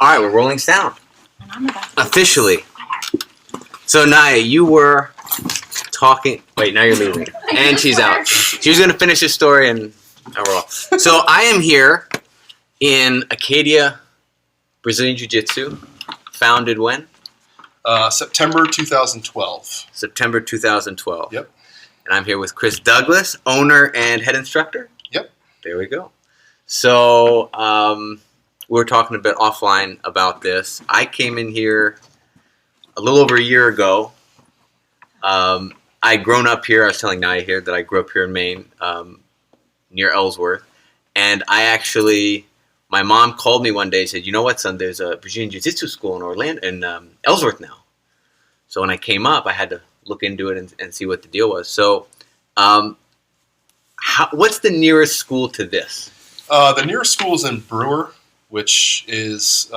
All right, we're rolling sound. And I'm about to Officially. So, Naya, you were talking... Wait, now you're leaving. And she's out. She was going to finish this story and now we're off. So, I am here in Acadia Brazilian Jiu-Jitsu. Founded when? September 2012. September 2012. Yep. And I'm here with Kris Douglas, owner and head instructor. Yep. There we go. So, we were talking a bit offline about this. I came in here a little over a year ago. I'd grown up here. I was telling Naya here that I grew up here in Maine, near Ellsworth. And my mom called me one day and said, you know what, son, there's a Brazilian Jiu-Jitsu school in Ellsworth now. So when I came up, I had to look into it and see what the deal was. So what's the nearest school to this? The nearest school is in Brewer, which is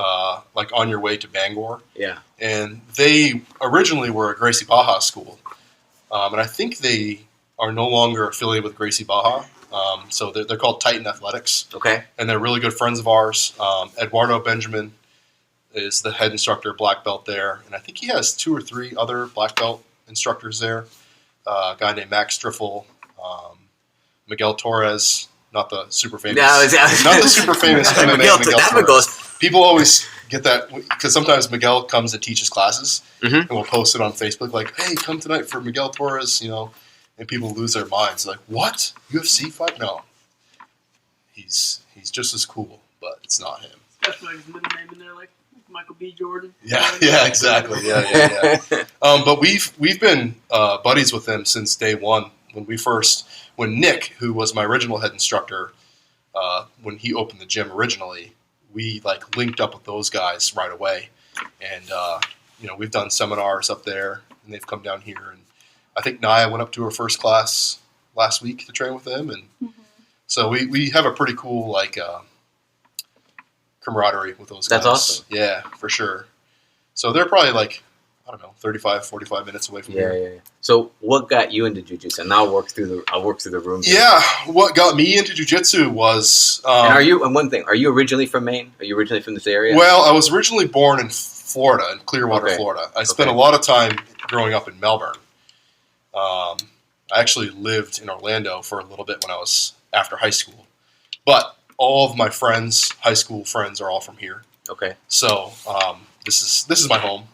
like on your way to Bangor. Yeah. And they originally were a Gracie Baja school. And I think they are no longer affiliated with Gracie Baja. So they're called Titan Athletics. Okay. And they're really good friends of ours. Eduardo Benjamin is the head instructor, black belt there. And I think he has 2 or 3 other black belt instructors there. A guy named Max Striffel, Miguel Torres, not the super famous. Not the super famous MMA Miguel Torres. People always get that because sometimes Miguel comes and teaches classes, and we'll post it on Facebook like, "Hey, come tonight for Miguel Torres," and people lose their minds like, "What? UFC fight? No, he's just as cool, but it's not him." That's like his middle name in there, like Michael B. Jordan. Yeah, exactly. Yeah. But we've been buddies with him since day one. When Nick, who was my original head instructor, when he opened the gym originally, we linked up with those guys right away, and we've done seminars up there, and they've come down here, and I think Naya went up to her first class last week to train with them, and so we have a pretty cool camaraderie with those guys. That's awesome. Yeah, for sure. So they're probably 35, 45 minutes away from here. Yeah. So what got you into jiu-jitsu? And I'll work through the room. Yeah, what got me into jiu-jitsu was... and one thing, are you originally from Maine? Are you originally from this area? Well, I was originally born in Florida, in Clearwater, Florida. I spent a lot of time growing up in Melbourne. I actually lived in Orlando for a little bit when I was after high school. But all of my friends, high school friends, are all from here. Okay. So this is my home.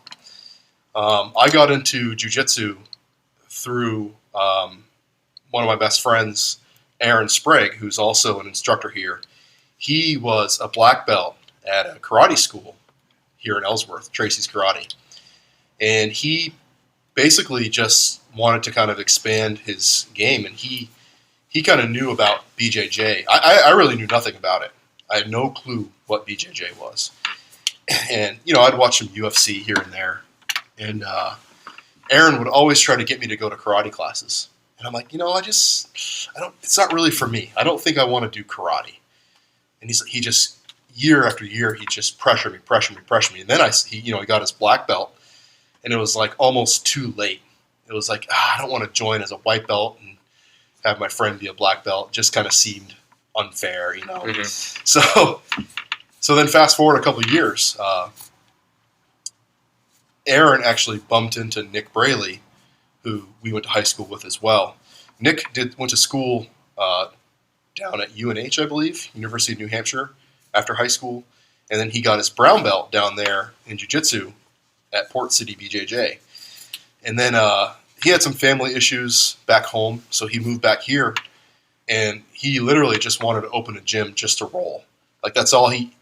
I got into jiu-jitsu through one of my best friends, Aaron Sprague, who's also an instructor here. He was a black belt at a karate school here in Ellsworth, Tracy's Karate. And he basically just wanted to kind of expand his game, and he kind of knew about BJJ. I really knew nothing about it. I had no clue what BJJ was. And, I'd watch some UFC here and there. And Aaron would always try to get me to go to karate classes. And I'm like, it's not really for me. I don't think I want to do karate. And he just, year after year, he just pressure me. And then he got his black belt. And it was almost too late. It was I don't want to join as a white belt and have my friend be a black belt. It just kind of seemed unfair, So then fast forward a couple of years, Aaron actually bumped into Nick Braley, who we went to high school with as well. Nick went to school down at UNH, I believe, University of New Hampshire, after high school. And then he got his brown belt down there in jiu-jitsu at Port City BJJ. And then he had some family issues back home, so he moved back here. And he literally just wanted to open a gym just to roll. That's all he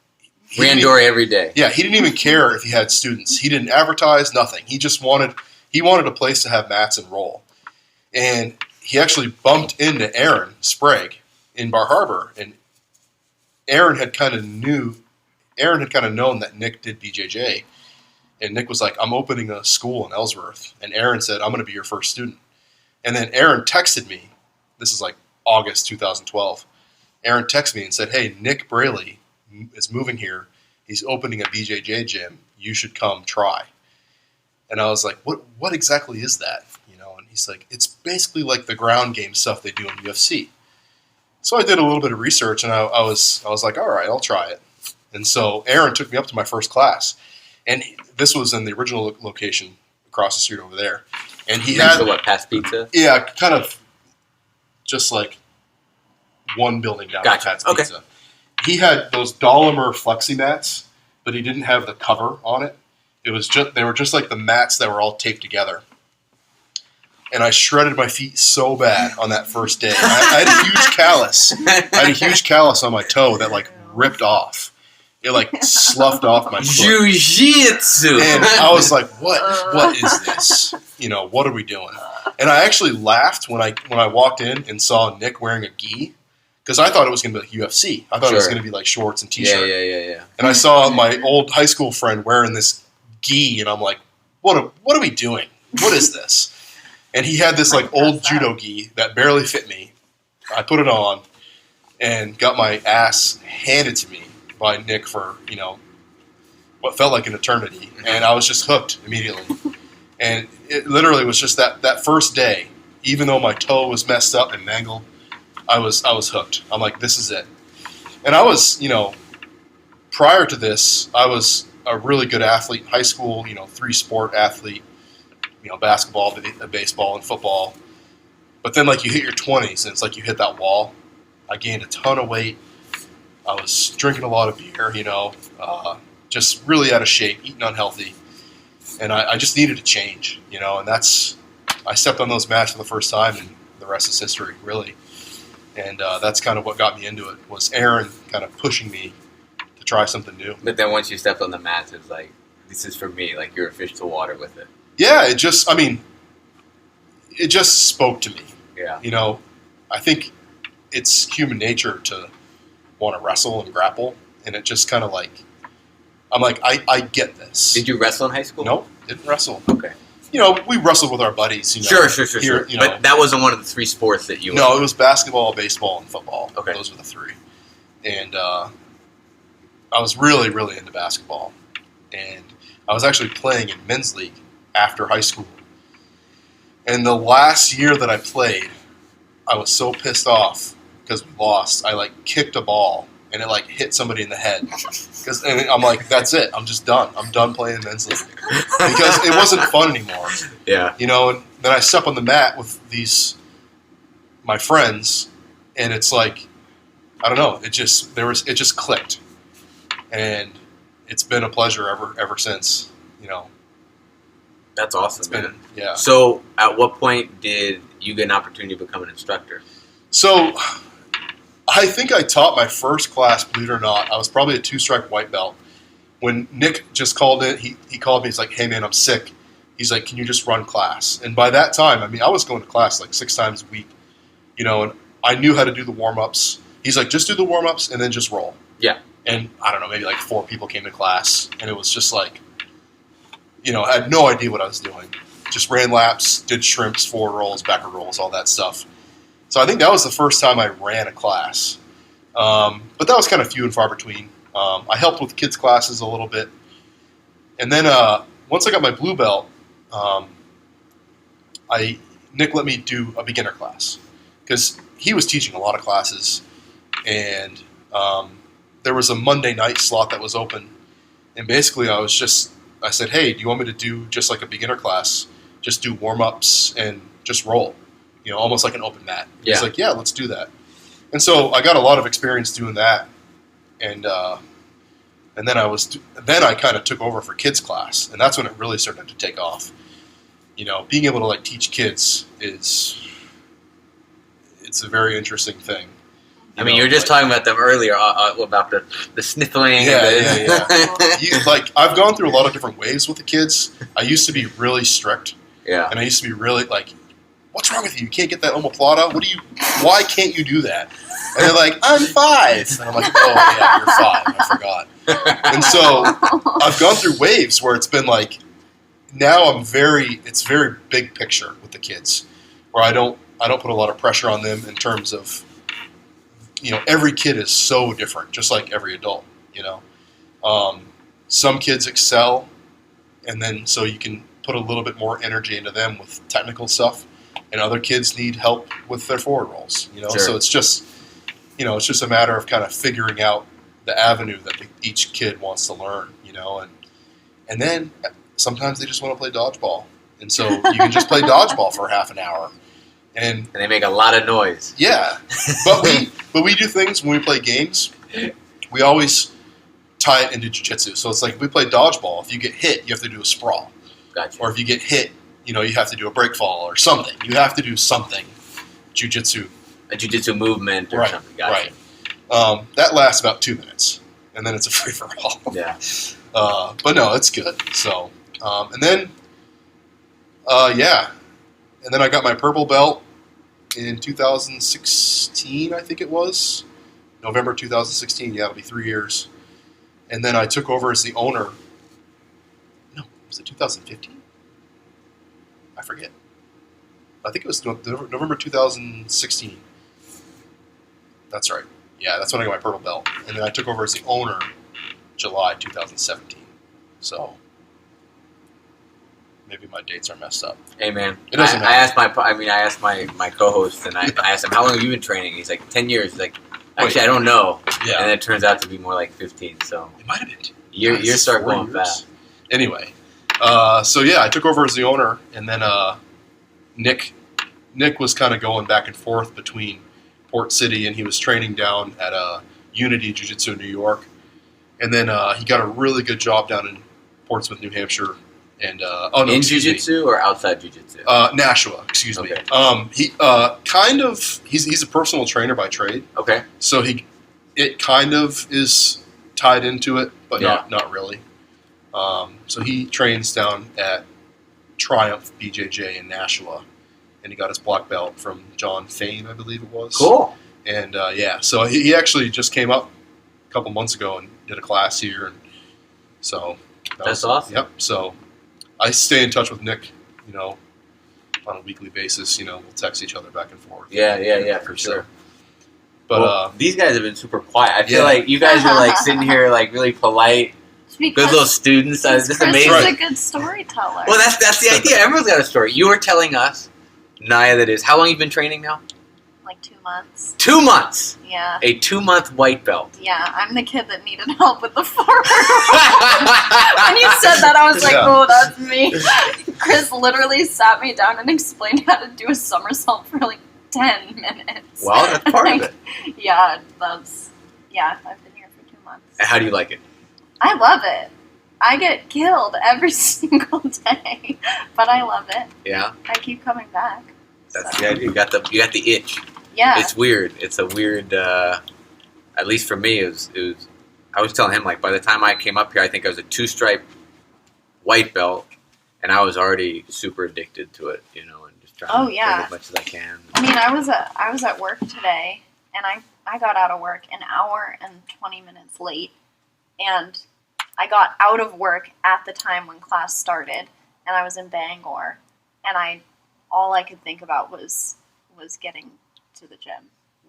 Randori every day. Yeah, he didn't even care if he had students. He didn't advertise, nothing. He just wanted a place to have mats and roll. And he actually bumped into Aaron Sprague in Bar Harbor, and Aaron had kind of known that Nick did BJJ. And Nick was like, I'm opening a school in Ellsworth. And Aaron said, I'm going to be your first student. And then Aaron texted me. This is August 2012. Aaron texted me and said, hey, Nick Braley is moving here. He's opening a BJJ gym. You should come try. And I was like, what exactly is that? And he's like, it's basically like the ground game stuff they do in UFC. So I did a little bit of research, and I was like, all right, I'll try it. And so Aaron took me up to my first class. And this was in the original location across the street over there. And he had... what, past pizza? Yeah, kind of just like one building down from Pat's Pizza. He had those Dolomer flexi mats, but he didn't have the cover on it. It was just they were just like the mats that were all taped together. And I shredded my feet so bad on that first day. I had a huge callus. I had a huge callus on my toe that like ripped off. It like sloughed off my foot. Jiu-Jitsu. And I was like, what is this? What are we doing? And I actually laughed when I walked in and saw Nick wearing a gi, because I thought it was going to be like UFC. I thought it was going to be like shorts and t-shirt. Yeah. And I saw my old high school friend wearing this gi, and I'm like, what are we doing? What is this? And he had this like old judo gi that barely fit me. I put it on and got my ass handed to me by Nick for, what felt like an eternity. And I was just hooked immediately. And it literally was just that first day, even though my toe was messed up and mangled, I was hooked. I'm like, this is it. And I was, prior to this, I was a really good athlete in high school, 3-sport athlete, basketball, baseball, and football. But then, like, you hit your 20s, and it's like you hit that wall. I gained a ton of weight. I was drinking a lot of beer, just really out of shape, eating unhealthy. And I just needed to change, and I stepped on those mats for the first time, and the rest is history, really. And that's kind of what got me into it, was Aaron kind of pushing me to try something new. But then once you stepped on the mats, it was like, this is for me, like you're a fish to water with it. Yeah, it just spoke to me. Yeah. I think it's human nature to want to wrestle and grapple, and it just kind of like, I'm like, I get this. Did you wrestle in high school? Nope, didn't wrestle. Okay. We wrestled with our buddies. Sure. Here, But that wasn't one of the 3 sports that you... No, it was basketball, baseball, and football. Okay. Those were the 3. And I was really, really into basketball. And I was actually playing in men's league after high school. And the last year that I played, I was so pissed off because we lost. I kicked a ball and it hit somebody in the head. And I'm like, that's it. I'm just done. I'm done playing in men's league because it wasn't fun anymore. Yeah. And then I step on the mat with my friends, and it's like, I don't know. It just clicked, and it's been a pleasure ever since. That's awesome, man. Yeah. So, at what point did you get an opportunity to become an instructor? So, I think I taught my first class, believe it or not. I was probably a 2-stripe white belt. When Nick just called in, he called me. He's like, hey, man, I'm sick. He's like, can you just run class? And by that time, I was going to class 6 times a week, and I knew how to do the warm-ups. He's like, just do the warm-ups and then just roll. Yeah. And I don't know, maybe 4 people came to class, and it was just like, I had no idea what I was doing. Just ran laps, did shrimps, forward rolls, backward rolls, all that stuff. So I think that was the first time I ran a class. But that was kind of few and far between. I helped with kids' classes a little bit. And then once I got my blue belt, Nick let me do a beginner class because he was teaching a lot of classes. And there was a Monday night slot that was open. And basically I said, hey, do you want me to do just like a beginner class? Just do warm-ups and just roll, almost like an open mat. Yeah. He's like, yeah, let's do that. And so I got a lot of experience doing that. And then I kind of took over for kids class, and that's when it really started to take off. Being able to teach kids it's a very interesting thing. You were just talking about them earlier about the sniffling. Yeah. I've gone through a lot of different waves with the kids. I used to be really strict. Yeah. And I used to be really what's wrong with you? You can't get that omoplata? Why can't you do that? And they're like, I'm 5. And I'm like, oh yeah, you're 5. I forgot. And so I've gone through waves where it's been now it's very big picture with the kids, where I don't put a lot of pressure on them in terms of, every kid is so different, just like every adult, Some kids excel, and then so you can put a little bit more energy into them with technical stuff, and other kids need help with their forward rolls, Sure. So it's just a matter of kind of figuring out the avenue that each kid wants to learn, you know, and then sometimes they just want to play dodgeball, and so you can just play dodgeball for half an hour, and they make a lot of noise. Yeah, but we do things when we play games. We always tie it into jiu-jitsu. So it's like if we play dodgeball, if you get hit, you have to do a sprawl. Gotcha. Or if you get hit, you know, you have to do a break fall or something. You have to do something jiu-jitsu. A jiu-jitsu movement or something. Gotcha. Right. That lasts about 2 minutes, and then it's a free-for-all. Yeah. But no, it's good. So, and then I got my purple belt in 2016, I think it was. November 2016, yeah, it'll be 3 years. And then I took over as the owner. No, was it 2015? I forget. I think it was November 2016. That's right. Yeah, that's when I got my purple belt. And then I took over as the owner July 2017. So maybe my dates are messed up. Hey man, It doesn't I asked my co-host, and I asked him, how long have you been training? He's like 10 years. He's like, actually, I don't know. Yeah. And it turns out to be more like 15. So It might have been. you start 4 going years. fast. Anyway, so yeah, I took over as the owner, and then Nick was kind of going back and forth between Port City, and he was training down at Unity Jiu-Jitsu in New York, and then he got a really good job down in Portsmouth, New Hampshire, and in jiu-jitsu or outside jiu-jitsu? Nashua, excuse me. He he's a personal trainer by trade, Okay. so it kind of is tied into it, but not really. So he trains down at Triumph BJJ in Nashua, and he got his black belt from John Fain, I believe it was. Cool. And so he actually just came up a couple months ago and did a class here, and so That's awesome. Yep. So I stay in touch with Nick, you know, on a weekly basis. You know, we'll text each other back and forth. Yeah, for sure. But well, these guys have been super quiet. I feel Yeah. like you guys are like sitting here like really polite, good little students. It's just Kris amazing. is a good storyteller. Well, that's the idea. Everyone's got a story. You were telling us, Naya, that is, how long you been training now? Like 2 months. 2 months. Yeah. A 2-month white belt. Yeah, I'm the kid that needed help with the forward. When you said that, I was like, Yeah. oh, that's me. Kris literally sat me down and explained how to do a somersault for like 10 minutes. Well, that's part of it. Yeah, I've been here for 2 months. And how do you like it? I love it. I get killed every single day, but I love it. Yeah, I keep coming back. that's So, the idea. You got the itch. yeah. It's weird. It's a weird. At least for me, it was. I was telling him, like, by the time I came up here, I think I was a 2-stripe white belt, and I was already super addicted to it, you know, and just trying to learn as much as I can. I mean, I was at work today, and I got out of work an hour and 20 minutes late, and I got out of work at the time when class started, and I was in Bangor, and all I could think about was getting to the gym.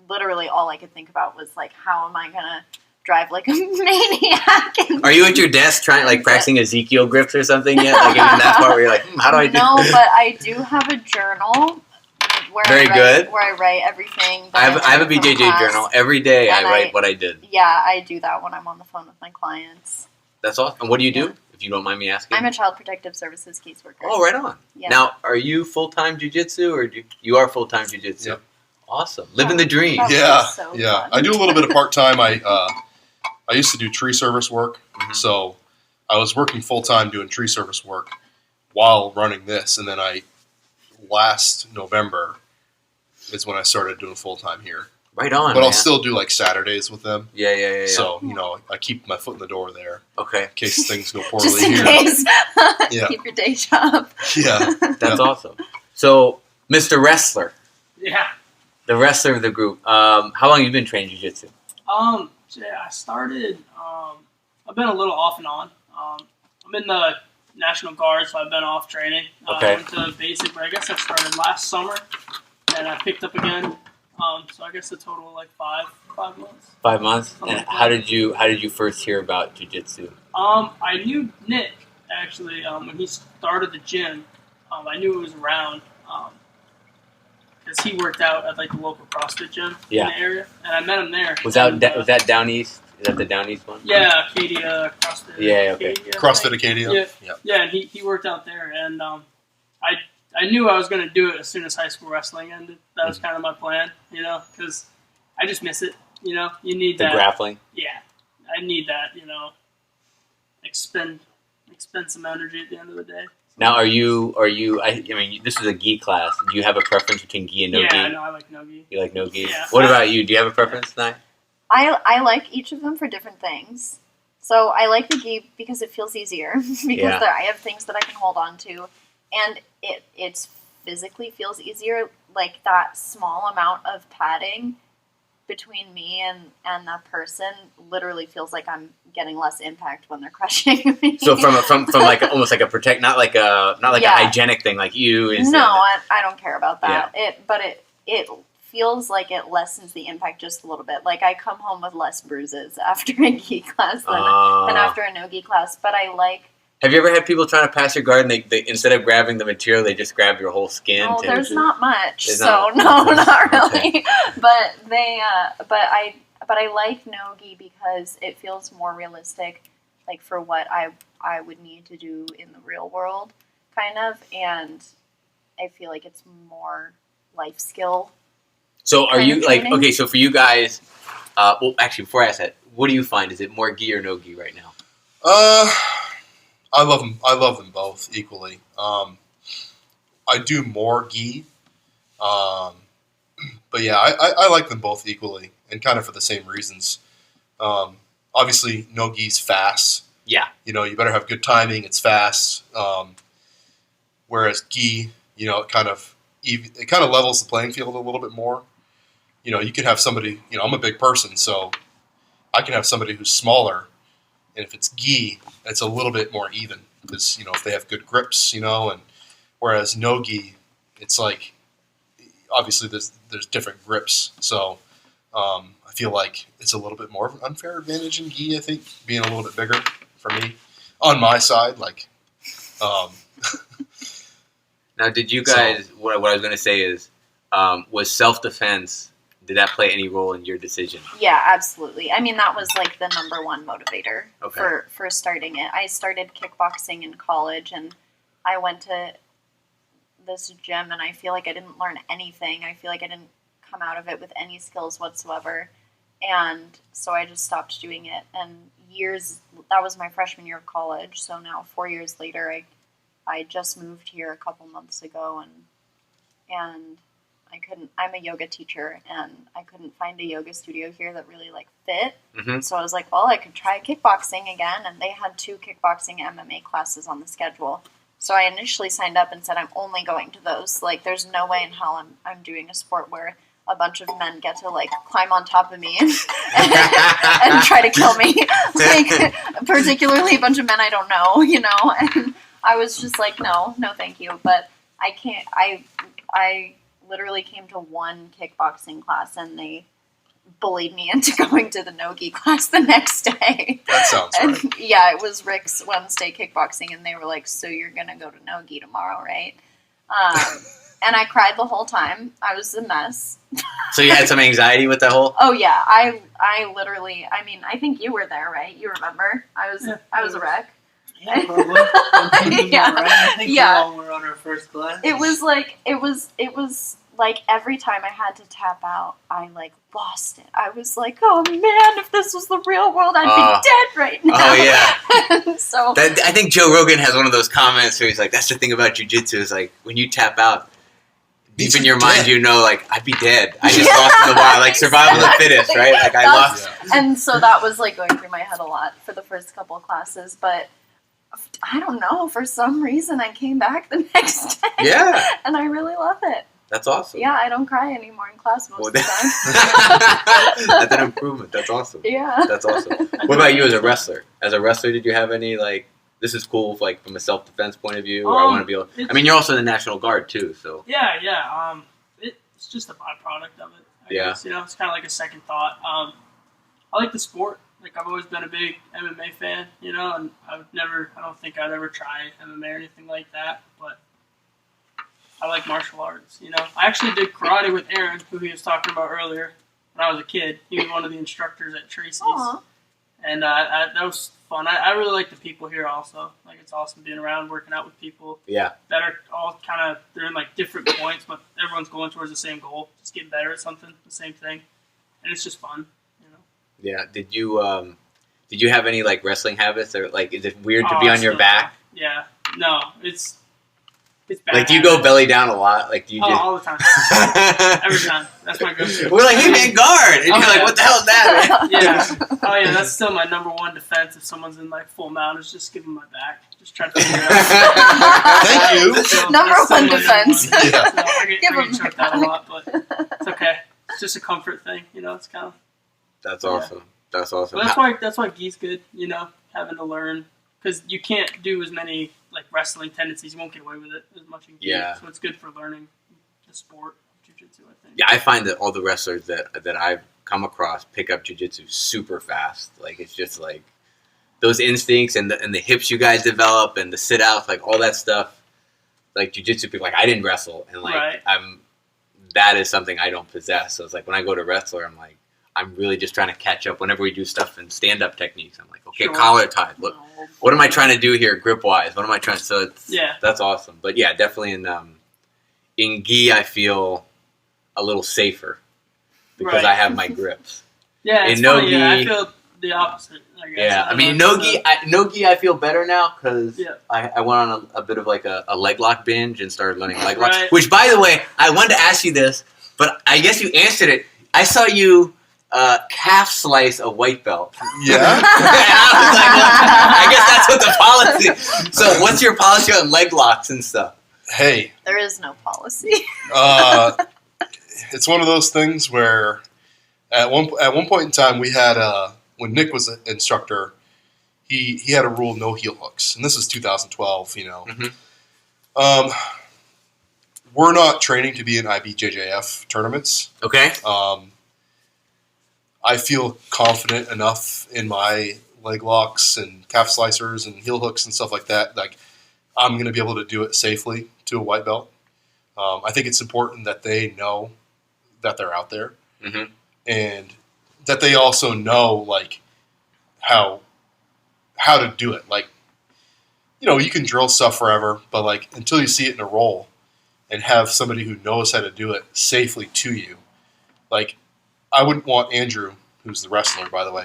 Literally, all I could think about was like, how am I gonna drive like a maniac? Are you at your desk practicing Ezekiel grips or something yet? Like in that part where you're like, how do I do No, this? but I do have a journal where I write everything. I have a BJJ class. journal. Every day I And write what I did. Yeah, I do that when I'm on the phone with my clients. That's awesome. And what do you do, Yeah. if you don't mind me asking? I'm a Child Protective Services caseworker. Oh, right on. Yeah. Now, are you full-time jiu-jitsu, or you are full-time jiu-jitsu? Yep. Awesome. Living the dream. That Yeah, was so yeah. fun. I do a little bit of part time. I used to do tree service work, so I was working full time doing tree service work while running this, and then last November is when I started doing full time here. Right on, But man. I'll still do like Saturdays with them. Yeah. So I keep my foot in the door there Okay. in case things go poorly Just in here. case. Yeah. Keep your day job. Yeah, That's awesome. So, Mr. Wrestler, Yeah. the wrestler of the group, how long have you been training jiu-jitsu? I started. I've been a little off and on. I'm in the National Guard, so I've been off training. Okay. I went to basic, but I guess I started last summer, and I picked up again. So I guess a total of like five months. 5 months. Something And like how that. did you first hear about jiu-jitsu? I knew Nick actually when he started the gym. I knew it was around because he worked out at like the local CrossFit gym Yeah. in the area, and I met him there. Was And, that Downeast Is that the Downeast one? Yeah, Acadia, CrossFit. Yeah, okay. Acadia, CrossFit Acadia. Yeah. Yeah, and he worked out there, and I knew I was going to do it as soon as high school wrestling ended. That was kind of my plan, because I just miss it. You need The that. grappling? Yeah, I need that, expend some energy at the end of the day. Now, are you? I mean, this is a gi class. Do you have a preference between gi and no gi? Yeah, no, I like no gi. You like no gi? Yeah. What about you? Do you have a preference, Nye? I like each of them for different things. So I like the gi because it feels easier because I have things that I can hold on to, and it physically feels easier. Like that small amount of padding between me and that person literally feels like I'm getting less impact when they're crushing me. So from like almost like a protect, not like a hygienic thing like you is. No, I don't care about that. Yeah. It feels like it lessens the impact just a little bit. Like I come home with less bruises after a gi class than after a no gi class. But I like. Have you ever had people trying to pass your guard and they instead of grabbing the material, they just grab your whole skin? Oh, there's not much, not really. Okay. But I like no gi because it feels more realistic, like for what I would need to do in the real world, kind of, and I feel like it's more life skill. So are you like training. okay? So for you guys, well, actually, before I ask that, what do you find? Is it more gi or no gi right now? I love them. I love them both equally. I do more gi, but yeah, I like them both equally, and kind of for the same reasons. Obviously, no gi's fast. Yeah. You better have good timing. It's fast. Whereas gi, it kind of levels the playing field a little bit more. You can have somebody. I'm a big person, so I can have somebody who's smaller. And if it's gi, it's a little bit more even because, if they have good grips, and whereas no gi, it's like, obviously there's different grips. So I feel like it's a little bit more of an unfair advantage in gi, I think, being a little bit bigger for me on my side. Now, did you guys, what I was going to say is, was self-defense, did that play any role in your decision? Yeah, absolutely. I mean, that was like the number one motivator Okay. for starting it. I started kickboxing in college, and I went to this gym, and I feel like I didn't learn anything. I feel like I didn't come out of it with any skills whatsoever. And so I just stopped doing it. And that was my freshman year of college. So now 4 years later, I just moved here a couple months ago, and I'm a yoga teacher, and I couldn't find a yoga studio here that really fit. Mm-hmm. So I was like, well, I could try kickboxing again. And they had 2 kickboxing MMA classes on the schedule. So I initially signed up and said, I'm only going to those. Like, there's no way in hell I'm doing a sport where a bunch of men get to climb on top of me and try to kill me. Particularly a bunch of men I don't know, and I was just like, no, thank you. But I can't, I literally came to one kickboxing class, and they bullied me into going to the no-gi class the next day. That sounds right. Yeah, it was Rick's Wednesday kickboxing, and they were like, so you're going to go to no-gi tomorrow, right? And I cried the whole time. I was a mess. So you had some anxiety with that whole? Oh, yeah. I literally, I think you were there, right? You remember? I was a wreck. Yeah, probably. I think we all were on our first class. It was like every time I had to tap out, I lost it. I was like, oh man, if this was the real world, I'd be dead right now. Oh yeah. So I think Joe Rogan has one of those comments where he's like, that's the thing about jiu-jitsu is when you tap out, deep in your mind, I'd be dead. I just lost in the wild, survival of the fittest, right? I lost. And so that was going through my head a lot for the first couple of classes, but I don't know, for some reason I came back the next day. Yeah. And I really love it. That's awesome. Yeah, I don't cry anymore in class most of the time. That's an improvement. That's awesome. Yeah. That's awesome. What about you as a wrestler? As a wrestler, did you have any this is cool from a self-defense point of view, or I want to be able... you're also in the National Guard too, so... Yeah. It's just a byproduct of it, I guess. It's kind of like a second thought. I like the sport. I've always been a big MMA fan, and I don't think I'd ever try MMA or anything like that, but I like martial arts, I actually did karate with Aaron, who he was talking about earlier, when I was a kid. He was one of the instructors at Tracy's. Aww. And that was fun. I really like the people here also. Like, it's awesome being around, working out with people. Yeah. That are all kind of, they're in like different points, but everyone's going towards the same goal. Just getting better at something, the same thing. And it's just fun, you know. Yeah. Did you have any like wrestling habits, or like is it weird to be on your back? Yeah. No, it's bad. Like, do you go belly down a lot? Like, do you just... all the time. Every time. That's my go-to. We're like, hey man, guard! And you're like, what the hell is that, man? Yeah. Oh yeah, that's still my number one defense if someone's in like full mount, is just give them my back. Just try to figure it out. Thank you. So Number one defense. Yeah. So Yeah. I Give get 'em choked out a lot, but it's okay. It's just a comfort thing, you know. It's kind of. That's awesome. That's awesome. But that's why gi's good, you know, having to learn, because you can't do as many like wrestling tendencies. You won't get away with it as much in gi. Yeah. So it's good for learning the sport of jiu-jitsu, I think. Yeah, I find that all the wrestlers that I've come across pick up jiu-jitsu super fast. Like, it's just like those instincts and the hips you guys develop and the sit outs, like all that stuff. Like jiu-jitsu people, like I didn't wrestle, and like Right. that is something I don't possess. So it's like when I go to wrestler, I'm like, I'm really just trying to catch up. Whenever we do stuff in stand-up techniques, I'm like, okay, Sure. collar tied. Look, what am I trying to do here, grip wise? What am I trying? So that's awesome. But yeah, definitely in gi, I feel a little safer because Right. I have my grips. Yeah, it's In no funny. Yeah, I gi- feel the opposite. I guess. Yeah, I don't mean, know, no gi, I feel better now because Yeah. I went on a bit of like a leg lock binge and started learning leg locks. Right. Which, by the way, I wanted to ask you this, but I guess you answered it. I saw you calf slice a white belt. Yeah. And I was like, well, I guess that's what the policy. So, what's your policy on leg locks and stuff? Hey, There is no policy. it's one of those things where at one point in time we had when Nick was an instructor, he had a rule no heel hooks, and this is 2012. You know, Mhm. We're not training to be in IBJJF tournaments. Okay. I feel confident enough in my leg locks and calf slicers and heel hooks and stuff like that. Like, I'm going to be able to do it safely to a white belt. I think it's important that they know that they're out there, Mhm. and that they also know like how to do it. Like, you know, you can drill stuff forever, but like until you see it in a roll and have somebody who knows how to do it safely to you, like. I wouldn't want Andrew, who's the wrestler, by the way,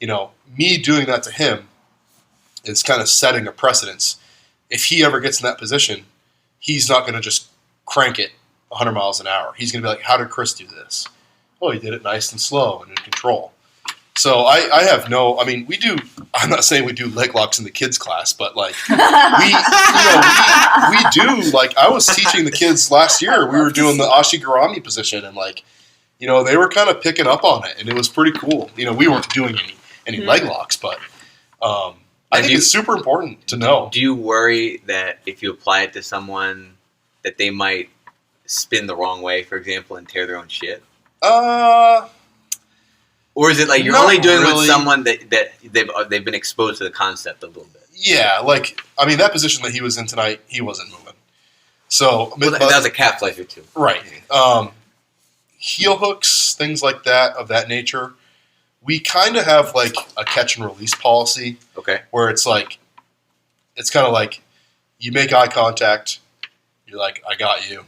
you know, me doing that to him is kind of setting a precedence. If he ever gets in that position, he's not going to just crank it 100 miles an hour. He's going to be like, how did Kris do this? Oh, he did it nice and slow and in control. So I have no, I mean, we do, I'm not saying we do leg locks in the kids class, but like we do, like I was teaching the kids last year, we were doing the Ashigarami position, and like, you know, they were kind of picking up on it, and it was pretty cool. You know, we weren't doing any leg locks, but I think it's super important to know. Do you worry that if you apply it to someone that they might spin the wrong way, for example, and tear their own shit? Or is it like you're only doing it with someone that they've been exposed to the concept a little bit? Yeah, like, I mean, that position that he was in tonight, he wasn't moving. So Well, that was a calf slicer too. Right. Heel hooks, things like that, of that nature, we kind of have like a catch and release policy. Okay. Where it's like, it's kind of like you make eye contact, you're like, I got you.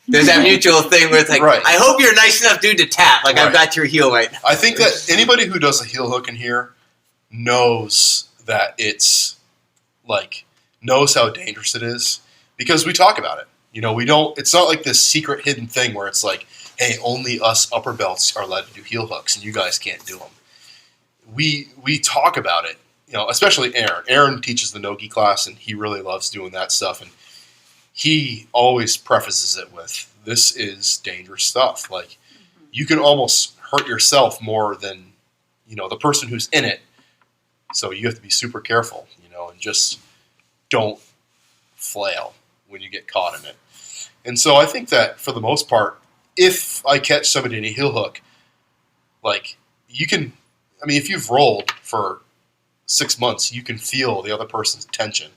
There's that mutual thing where it's like, Right. I hope you're a nice enough dude to tap. Like, Right. I've got your heel right now. I think that anybody who does a heel hook in here knows that it's like, knows how dangerous it is, because we talk about it. You know, it's not like this secret hidden thing where it's like, hey, only us upper belts are allowed to do heel hooks and you guys can't do them. We talk about it, you know, especially Aaron. Aaron teaches the no-gi class, and he really loves doing that stuff. And he always prefaces it with, this is dangerous stuff. Like, you can almost hurt yourself more than, you know, the person who's in it. So you have to be super careful, you know, and just don't flail when you get caught in it. And so I think that for the most part, if I catch somebody in a heel hook, like, you can, I mean, if you've rolled for 6 months, you can feel the other person's tension.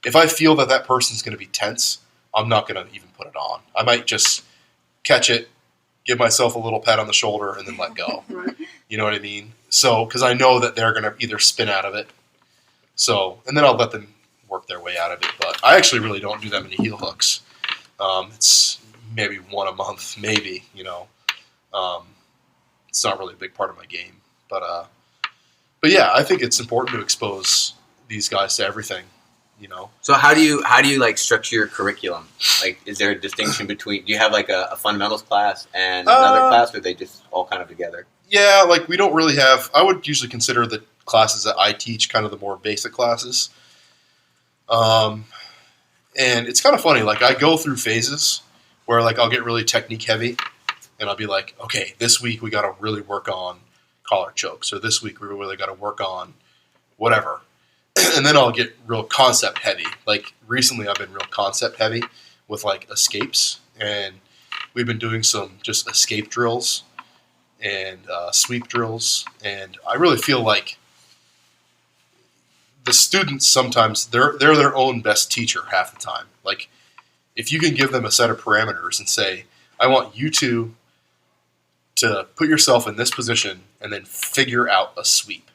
If I feel that that person's going to be tense, I'm not going to even put it on. I might just catch it, give myself a little pat on the shoulder, and then let go. Right. You know what I mean? So, because I know that they're going to either spin out of it. So, and then I'll let them work their way out of it. But I actually really don't do that many heel hooks. It's maybe one a month, maybe, it's not really a big part of my game. But yeah, I think it's important to expose these guys to everything, So how do you like structure your curriculum? Like, is there a distinction between, do you have like a fundamentals class and another class, or are they just all kind of together? Yeah, like we don't really have, I would usually consider the classes that I teach kind of the more basic classes. And it's kind of funny, like I go through phases where like I'll get really technique heavy and I'll be like, okay, this week we got to really work on collar chokes, or this week we really got to work on whatever. And then I'll get real concept heavy. Like recently I've been real concept heavy with like escapes, and we've been doing some just escape drills and sweep drills. And I really feel like the students sometimes, they're their own best teacher half the time. Like if you can give them a set of parameters and say, I want you to put yourself in this position and then figure out a sweep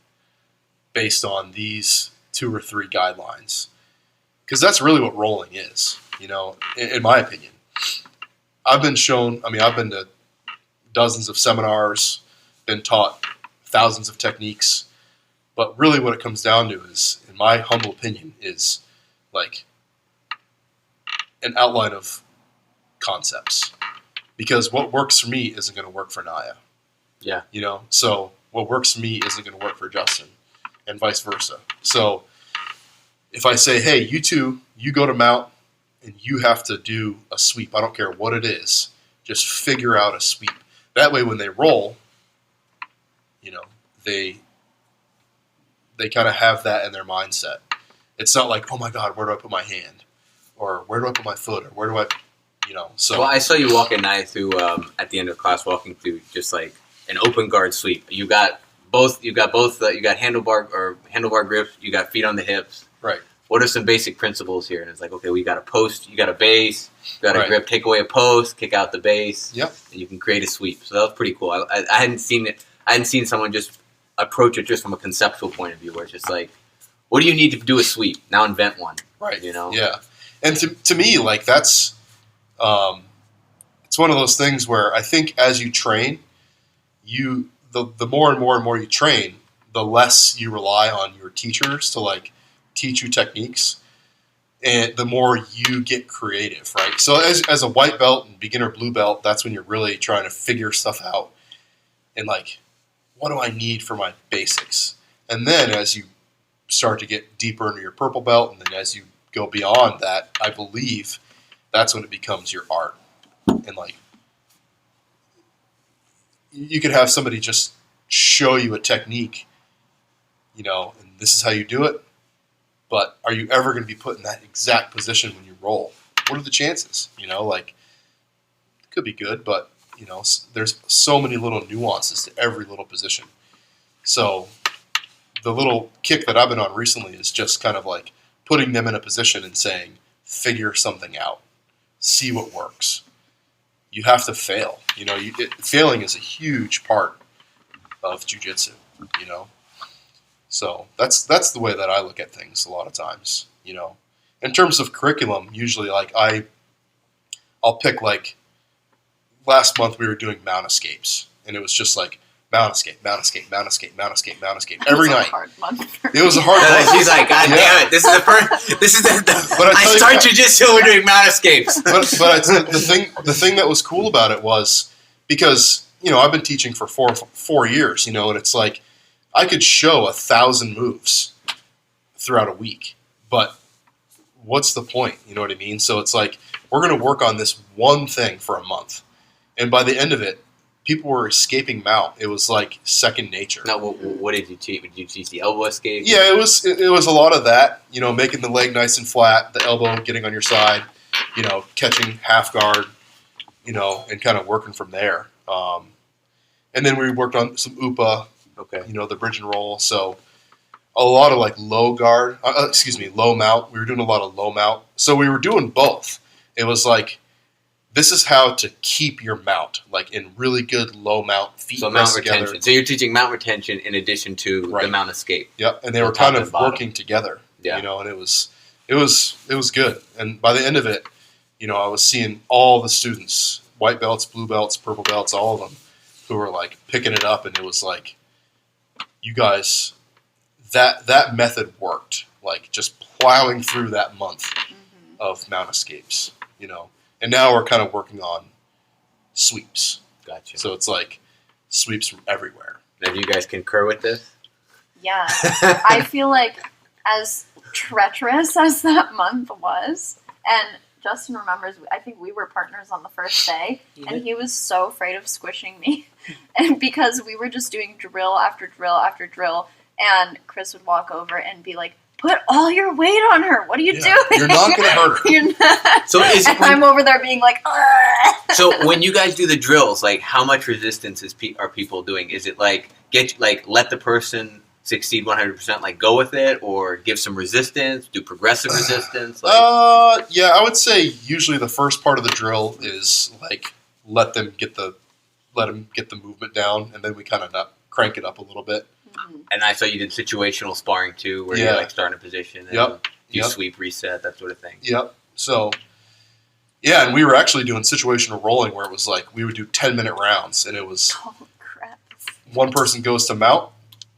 based on these 2 or 3 guidelines. Because that's really what rolling is, in my opinion. I've been to dozens of seminars, been taught thousands of techniques, but really what it comes down to is, in my humble opinion, is like an outline of concepts. Because what works for me isn't going to work for Naya. Yeah. So what works for me isn't going to work for Justin, and vice versa. So if I say, hey, you two, you go to mount and you have to do a sweep, I don't care what it is, just figure out a sweep. That way when they roll, they kind of have that in their mindset. It's not like, oh my God, where do I put my hand? Or where do I put my foot? Or where do I, so. Well, I saw you walking Naya through, at the end of class, walking through just like an open guard sweep. You got both, you got handlebar grips, you got feet on the hips. Right. What are some basic principles here? And it's like, okay, we got a post, you got a base, you got a Right. grip, take away a post, kick out the base, Yep. and you can create a sweep. So that was pretty cool. I hadn't seen it. I hadn't seen someone just approach it just from a conceptual point of view, where it's just like, what do you need to do a sweep? Now invent one. Right. Yeah. And to me, like that's, it's one of those things where I think as you train, the more and more and more you train, the less you rely on your teachers to like teach you techniques, and the more you get creative, right? So as a white belt and beginner blue belt, that's when you're really trying to figure stuff out and like, what do I need for my basics? And then as you start to get deeper into your purple belt, and then as you go beyond that, I believe that's when it becomes your art. And like, you could have somebody just show you a technique, and this is how you do it. But are you ever going to be put in that exact position when you roll? What are the chances? Like, it could be good, but there's so many little nuances to every little position. So the little kick that I've been on recently is just kind of like putting them in a position and saying, figure something out, see what works. You have to fail. Failing is a huge part of jiu-jitsu, So that's the way that I look at things a lot of times, In terms of curriculum, usually like I'll pick like, last month we were doing mount escapes, and it was just like mount escape, mount escape, mount escape, mount escape, mount escape every night. Hard month for It was a hard month. She's like, God damn it! This is the first. This is the. But I start jiu-jitsu. We're doing mount escapes. But the thing that was cool about it was because I've been teaching for four years, and it's like I could show 1,000 moves throughout a week, but what's the point? You know what I mean? So it's like we're going to work on this one thing for a month, and by the end of it, people were escaping mount. It was like second nature. Now, what did you teach? Did you teach the elbow escape? Yeah, it was a lot of that. Making the leg nice and flat, the elbow getting on your side, catching half guard, and kind of working from there. And then we worked on some UPA, Okay. The bridge and roll. So a lot of like low mount. We were doing a lot of low mount. So we were doing both. It was like this is how to keep your mount, like in really good low mount, feet So mount together. retention. So you're teaching mount retention in addition to Right. the mount escape. Yep, and they So were top kind and of bottom. working together. Yeah. You know, and it was good. And by the end of it, you know, I was seeing all the students, white belts, blue belts, purple belts, all of them, who were like picking it up, and it was like, you guys, that method worked. Like just plowing through that month of mount escapes, you know. And now we're kind of working on sweeps. Gotcha. So it's like sweeps from everywhere. Now, do you guys concur with this? Yeah. I feel like as treacherous as that month was, and Justin remembers, I think we were partners on the first day, and he was so afraid of squishing me. And because we were just doing drill after drill after drill, and Kris would walk over and be like, put all your weight on her. What are you doing? You're not going to hurt her. You're not. So is it And I'm over there being like, ugh. So when you guys do the drills, like how much resistance are people doing? Is it like let the person succeed 100%, like go with it, or give some resistance, do progressive resistance? Like, Yeah, I would say usually the first part of the drill is like let them get the movement down, and then we kind of crank it up a little bit. and I saw you did situational sparring too, where you Yeah. like start in a position and Yep. you Yep. sweep, reset, that sort of thing. Yep. So, yeah, and we were actually doing situational rolling where it was like we would do 10-minute rounds, and it was Oh, crap. one person goes to mount.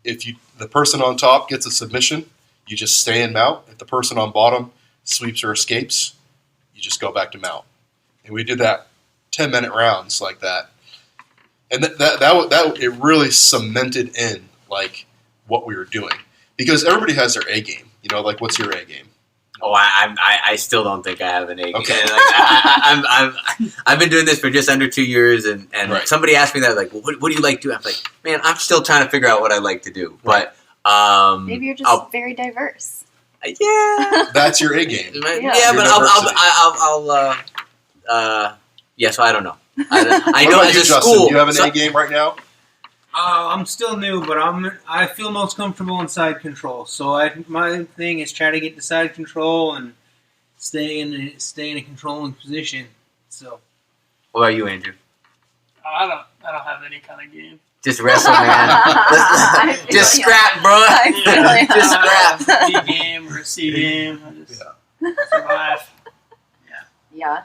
If the person on top gets a submission, you just stay in mount. If the person on bottom sweeps or escapes, you just go back to mount. And we did that 10-minute rounds like that. And that it really cemented in like what we were doing, because everybody has their A game. You know, like what's your A game? Oh, I still don't think I have an A game. Okay. Like, I've been doing this for just under 2 years, and Right. somebody asked me that, like, well, what do you like to do? I'm like, man, I'm still trying to figure out what I like to do. Right. But Maybe you're just very diverse. yeah, That's your A game. yeah, Your but yeah. So I don't know. I What know about as you, a Justin? school. Do you have an so- A game right now? I'm still new, but I feel most comfortable in side control. So my thing is try to get to side control and stay in a controlling position. So What about you, Andrew? I don't have any kind of game. Just wrestle, man. I feel Just ya. scrap, bro. I feel ya. Just scrap. B game or a C game. I just survive. Yeah.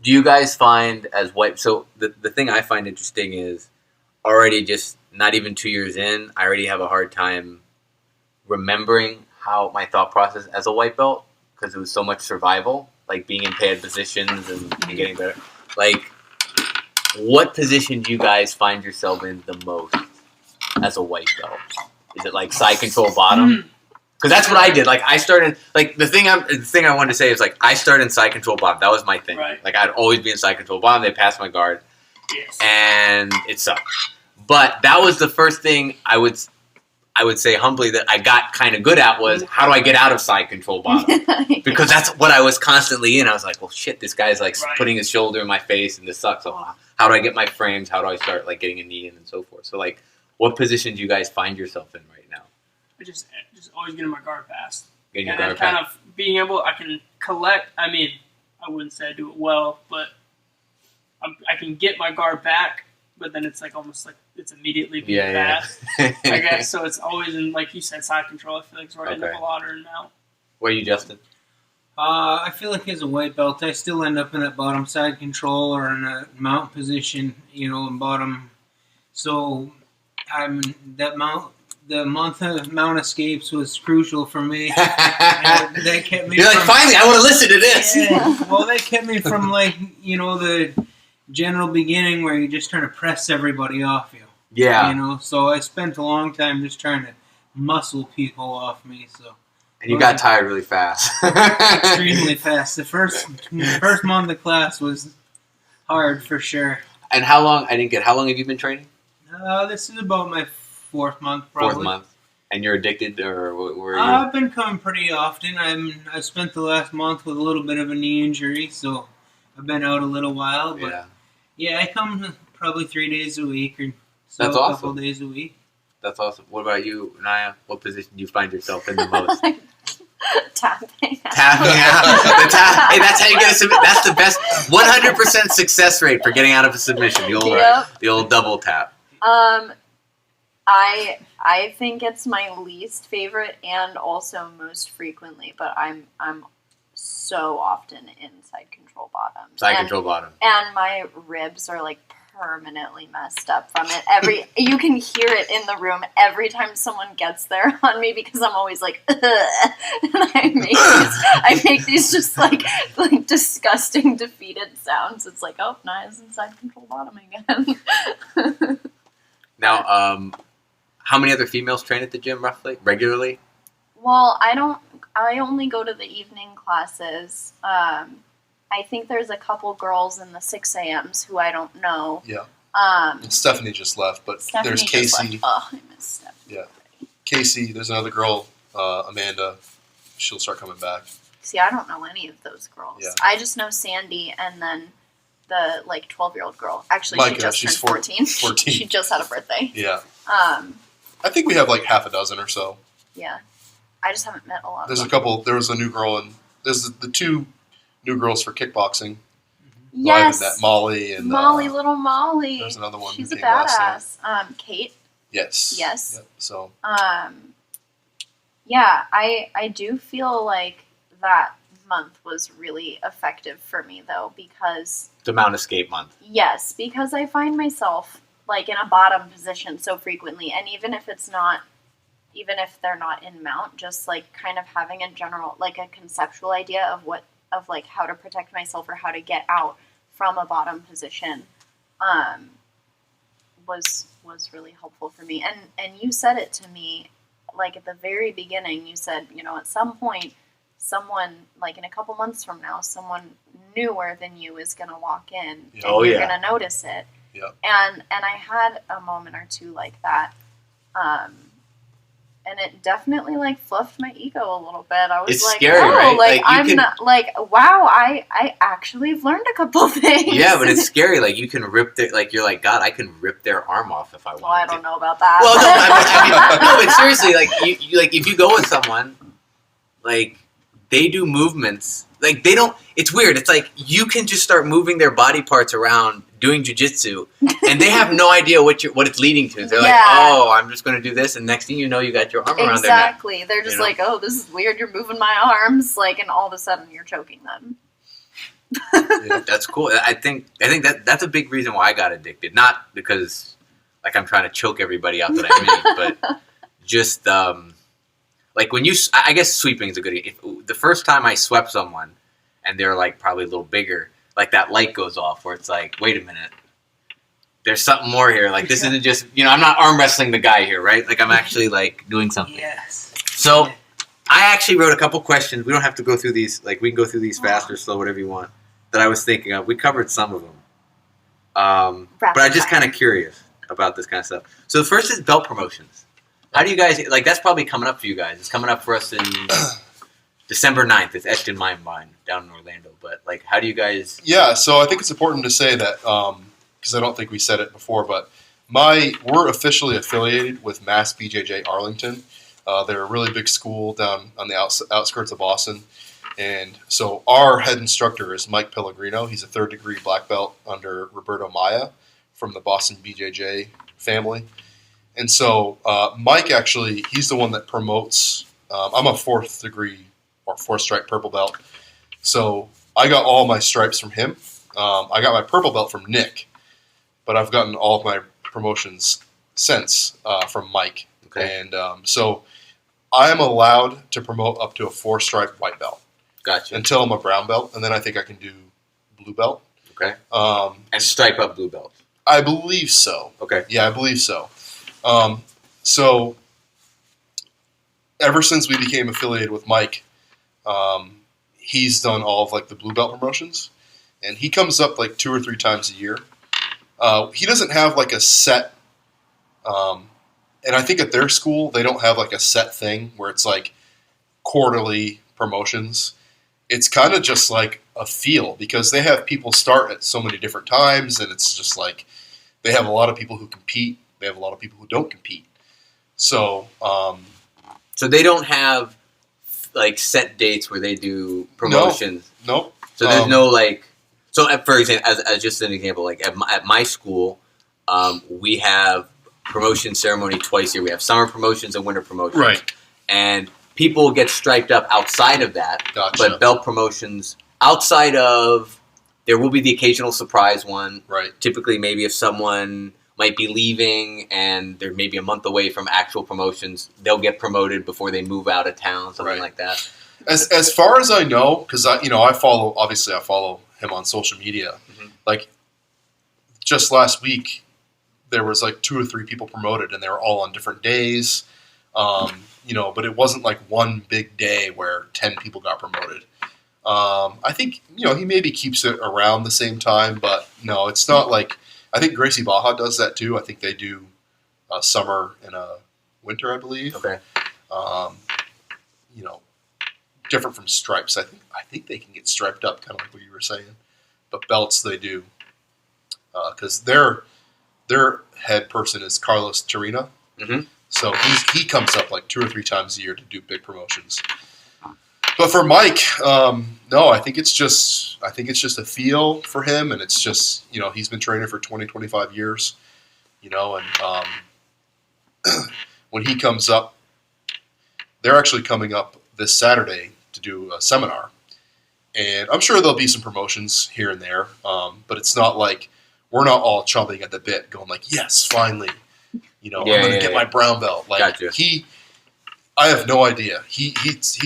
Do you guys find as white? So the thing I find interesting is already just not even 2 years in, I already have a hard time remembering how my thought process as a white belt, because it was so much survival, like being in paired positions and getting better. Like, what position do you guys find yourself in the most as a white belt? Is it like side control bottom? Because that's what I did. Like I started, like the thing I wanted to say is like I started in side control bottom. That was my thing. Right. Like I'd always be in side control bottom. They passed my guard, Yes. and it sucked. But that was the first thing I would say humbly that I got kind of good at was how do I get out of side control bottom? Because that's what I was constantly in. I was like, well, shit, this guy's like Right. putting his shoulder in my face, and this sucks. So how do I get my frames? How do I start like getting a knee in and so forth? So like, what position do you guys find yourself in right now? I just always getting my guard passed. Getting your And then guard kind back. of being able, I can collect. I mean, I wouldn't say I do it well, but I can get my guard back. But then it's like almost like it's immediately being passed. Yeah. I guess so. It's always in, like you said, side control. I feel like it's where I end up Okay. a lot or now. Where are you, Justin? I feel like as a white belt, I still end up in that bottom side control or in a mount position, in bottom. So the month of mount escapes was crucial for me. And they kept me You're like, from- finally, I want to listen to this. Yeah. Well, they kept me from the general beginning where you're just trying to press everybody off you. Yeah. So I spent a long time just trying to muscle people off me. So And you got tired really fast. extremely fast. The first month of class was hard for sure. And how long? I didn't get. How long have you been training? This is about my fourth month, probably. Fourth month. And you're addicted, or were you? I've been coming pretty often. I spent the last month with a little bit of a knee injury, so I've been out a little while. But Yeah. I come probably 3 days a week or so. That's a awesome. couple days a week. That's awesome. What about you, Naya? What position do you find yourself in the most? Tapping. Tapping out. Hey, that's how you get a submission. That's the best 100% success rate for getting out of a submission. The old double tap. I think it's my least favorite and also most frequently, but I'm so often in side control bottom. Control bottom. And my ribs are like permanently messed up from it. You can hear it in the room every time someone gets there on me because I'm always like, ugh, and I make these just like disgusting defeated sounds. It's like, oh, now it's inside control bottom again. Now, how many other females train at the gym roughly, regularly? Well, I only go to the evening classes. I think there's a couple girls in the 6 a.m.s who I don't know. Yeah. And Stephanie just left, but there's Casey. Oh, I miss Stephanie. Yeah. Casey, there's another girl, Amanda. She'll start coming back. See, I don't know any of those girls. Yeah. I just know Sandy and then the 12-year-old girl. Actually, Micah, she's she's 14. 14. She just had a birthday. Yeah. I think we have like half a dozen or so. Yeah. I just haven't met a lot There's of a them. couple. There was a new girl, and there's the 2 new girls for kickboxing. Yes. That Molly and little Molly. There's another one. She's who a came last night. badass. Kate. Yes. Yes. Yep. So. Yeah, I do feel like that month was really effective for me though because The Mount Escape month. Yes, because I find myself like in a bottom position so frequently, and even if they're not in mount, just like kind of having a general, like a conceptual idea of like how to protect myself or how to get out from a bottom position, was really helpful for me. And you said it to me, like at the very beginning, you said, at some point, someone, like in a couple months from now, someone newer than you is going to walk in, and you're going to notice it. Yeah. And I had a moment or two like that, and it definitely like fluffed my ego a little bit. I was It's like, scary, oh, right? like I'm can... not like, wow, I actually have learned a couple things. Yeah, but it's scary. Like you can rip you're like, God, I can rip their arm off if I want. Well, I don't know about that. Well, no, no, but seriously, like you like if you go with someone, like they do movements, like they don't. It's weird. It's like you can just start moving their body parts around doing jiu-jitsu, and they have no idea what it's leading to. They're like, oh, I'm just going to do this, and next thing you know, you got your arm around their neck. Exactly. They're just like, oh, this is weird. You're moving my arms, like, and all of a sudden you're choking them. Yeah, that's cool. I think that's a big reason why I got addicted. Not because like I'm trying to choke everybody out that I meet, but just like when I guess sweeping is a good. If the first time I swept someone, and they're like probably a little bigger, like that light goes off where it's like, wait a minute, there's something more here. Like this isn't just I'm not arm wrestling the guy here, right? Like I'm actually like doing something. Yes. So I actually wrote a couple questions. We don't have to go through these. Like we can go through these fast or slow, whatever you want. That I was thinking of. We covered some of them, but I'm just kind of curious about this kind of stuff. So the first is belt promotions. How do you guys like? That's probably coming up for you guys. It's coming up for us in December 9th. It's etched in my mind down in Orlando. But like, how do you guys? Yeah, so I think it's important to say that because I don't think we said it before, but we're officially affiliated with Mass BJJ Arlington. They're a really big school down on the outskirts of Boston. And so our head instructor is Mike Pellegrino. He's a 3rd degree black belt under Roberto Maya from the Boston BJJ family. And so Mike actually, he's the one that promotes. I'm a 4th degree or 4th stripe purple belt. So I got all my stripes from him. I got my purple belt from Nick, but I've gotten all of my promotions since from Mike. Okay. And so I'm allowed to promote up to a 4-stripe white belt. Gotcha. Until I'm a brown belt, and then I think I can do blue belt. Okay. And stripe up blue belt. I believe so. Okay. Yeah, I believe so. So ever since we became affiliated with Mike, he's done all of like the blue belt promotions, and he comes up like 2 or 3 times a year. He doesn't have like a set, and I think at their school they don't have like a set thing where it's like quarterly promotions. It's kind of just like a feel because they have people start at so many different times, and it's just like they have a lot of people who compete. They have a lot of people who don't compete. So, so they don't have like set dates where they do promotions? Nope. So there's no like. So for example, as just an example, like at my school, we have promotion ceremony twice a year. We have summer promotions and winter promotions. Right. And people get striped up outside of that. Gotcha. But belt promotions outside of, there will be the occasional surprise one. Right. Typically, maybe if someone might be leaving and they're maybe a month away from actual promotions, they'll get promoted before they move out of town, something like that. As far as I know, because I follow him on social media. Mm-hmm. Like just last week, there was like 2 or 3 people promoted, and they were all on different days. But it wasn't like one big day where 10 people got promoted. I think he maybe keeps it around the same time, but no, it's not like. I think Gracie Baja does that too. I think they do a summer and a winter, I believe. Okay. Different from stripes. I think they can get striped up, kind of like what you were saying. But belts they do, because their head person is Carlos Torina. Mm-hmm. So he comes up like 2 or 3 times a year to do big promotions. But for Mike, no, I think it's just a feel for him, and it's just he's been training for 20, 25 years, and when he comes up, they're actually coming up this Saturday to do a seminar, and I'm sure there'll be some promotions here and there, but it's not like we're not all chomping at the bit, going like, yes, finally, I'm going to get my brown belt. Like gotcha. I have no idea. He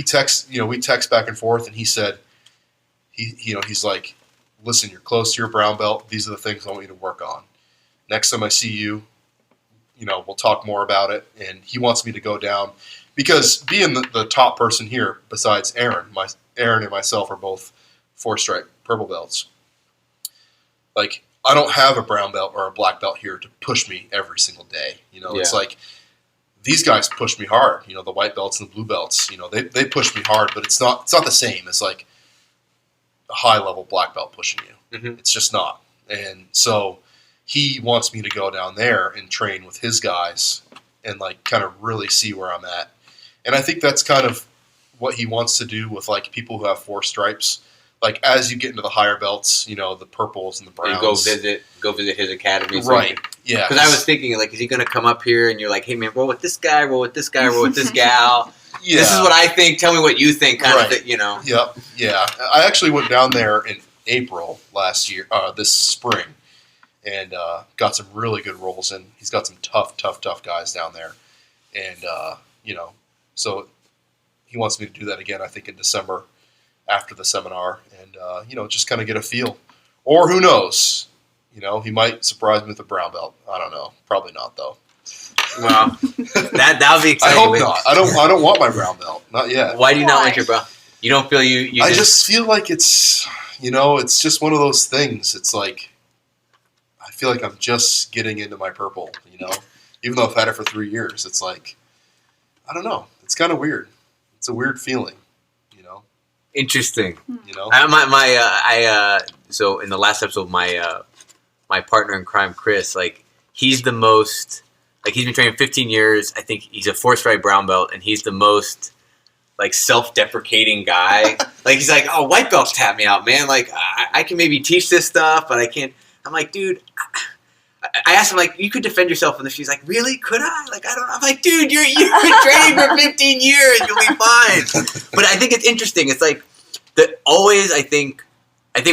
texts, we text back and forth, and he said, he's like, listen, you're close to your brown belt. These are the things I want you to work on. Next time I see you, we'll talk more about it. And he wants me to go down because being the top person here, besides Aaron and myself are both 4-stripe purple belts. Like, I don't have a brown belt or a black belt here to push me every single day. It's like, these guys push me hard, the white belts and the blue belts, they push me hard, but it's not the same as like a high level black belt pushing you. Mm-hmm. It's just not. And so he wants me to go down there and train with his guys and like kind of really see where I'm at. And I think that's kind of what he wants to do with like people who have 4 stripes. Like as you get into the higher belts, the purples and the browns. And go visit his academy. Right. Yeah. Because I was thinking, like, is he going to come up here and you're like, hey man, roll with this guy, roll with this guy, roll with this gal. Yeah. This is what I think. Tell me what you think, kind of thing, Yep. Yeah. I actually went down there in April last year, this spring, and got some really good rolls in. He's got some tough guys down there, and so he wants me to do that again. I think in December after the seminar, and just kind of get a feel, or who knows, he might surprise me with a brown belt. I don't know. Probably not though. Well, that would be exciting. I hope not. I don't want my brown belt. Not yet. Why do you not want your brown? You don't feel you I just feel like it's it's just one of those things. It's like I feel like I'm just getting into my purple. Even though I've had it for 3 years, it's like I don't know. It's kind of weird. It's a weird feeling. Interesting. So in the last episode, my partner in crime, Chris, like he's the most, like he's been training 15 years. I think he's a 4-stripe brown belt, and he's the most like self-deprecating guy. Like he's like, oh, white belts tap me out, man. Like I can maybe teach this stuff, but I can't. I'm like, dude. I asked him, like, you could defend yourself in this. She's like, really? Could I? Like, I don't know. I'm like, dude, you've been training for 15 years. You'll be fine. But I think it's interesting. It's like, I think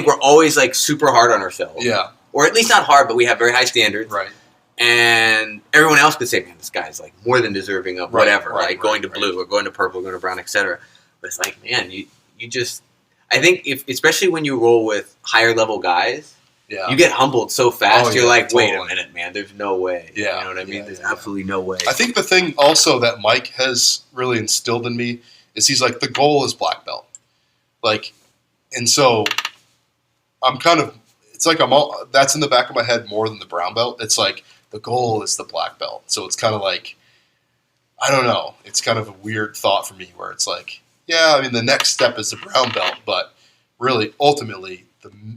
we're always, like, super hard on ourselves. Yeah. Or at least not hard, but we have very high standards. Right. And everyone else could say, man, this guy's, like, more than deserving of whatever. Going to blue or going to purple, going to brown, etc. But it's like, man, you just, I think, especially when you roll with higher level guys, yeah. You get humbled so fast. You're like, totally. Wait a minute, man. There's no way. Yeah. You know what I mean? Yeah, There's absolutely no way. I think the thing also that Mike has really instilled in me is he's like, the goal is black belt. Like, and so I'm kind of, it's like that's in the back of my head more than the brown belt. It's like the goal is the black belt. So it's kind of like, I don't know. It's kind of a weird thought for me where it's like, yeah, I mean, the next step is the brown belt, but really, ultimately,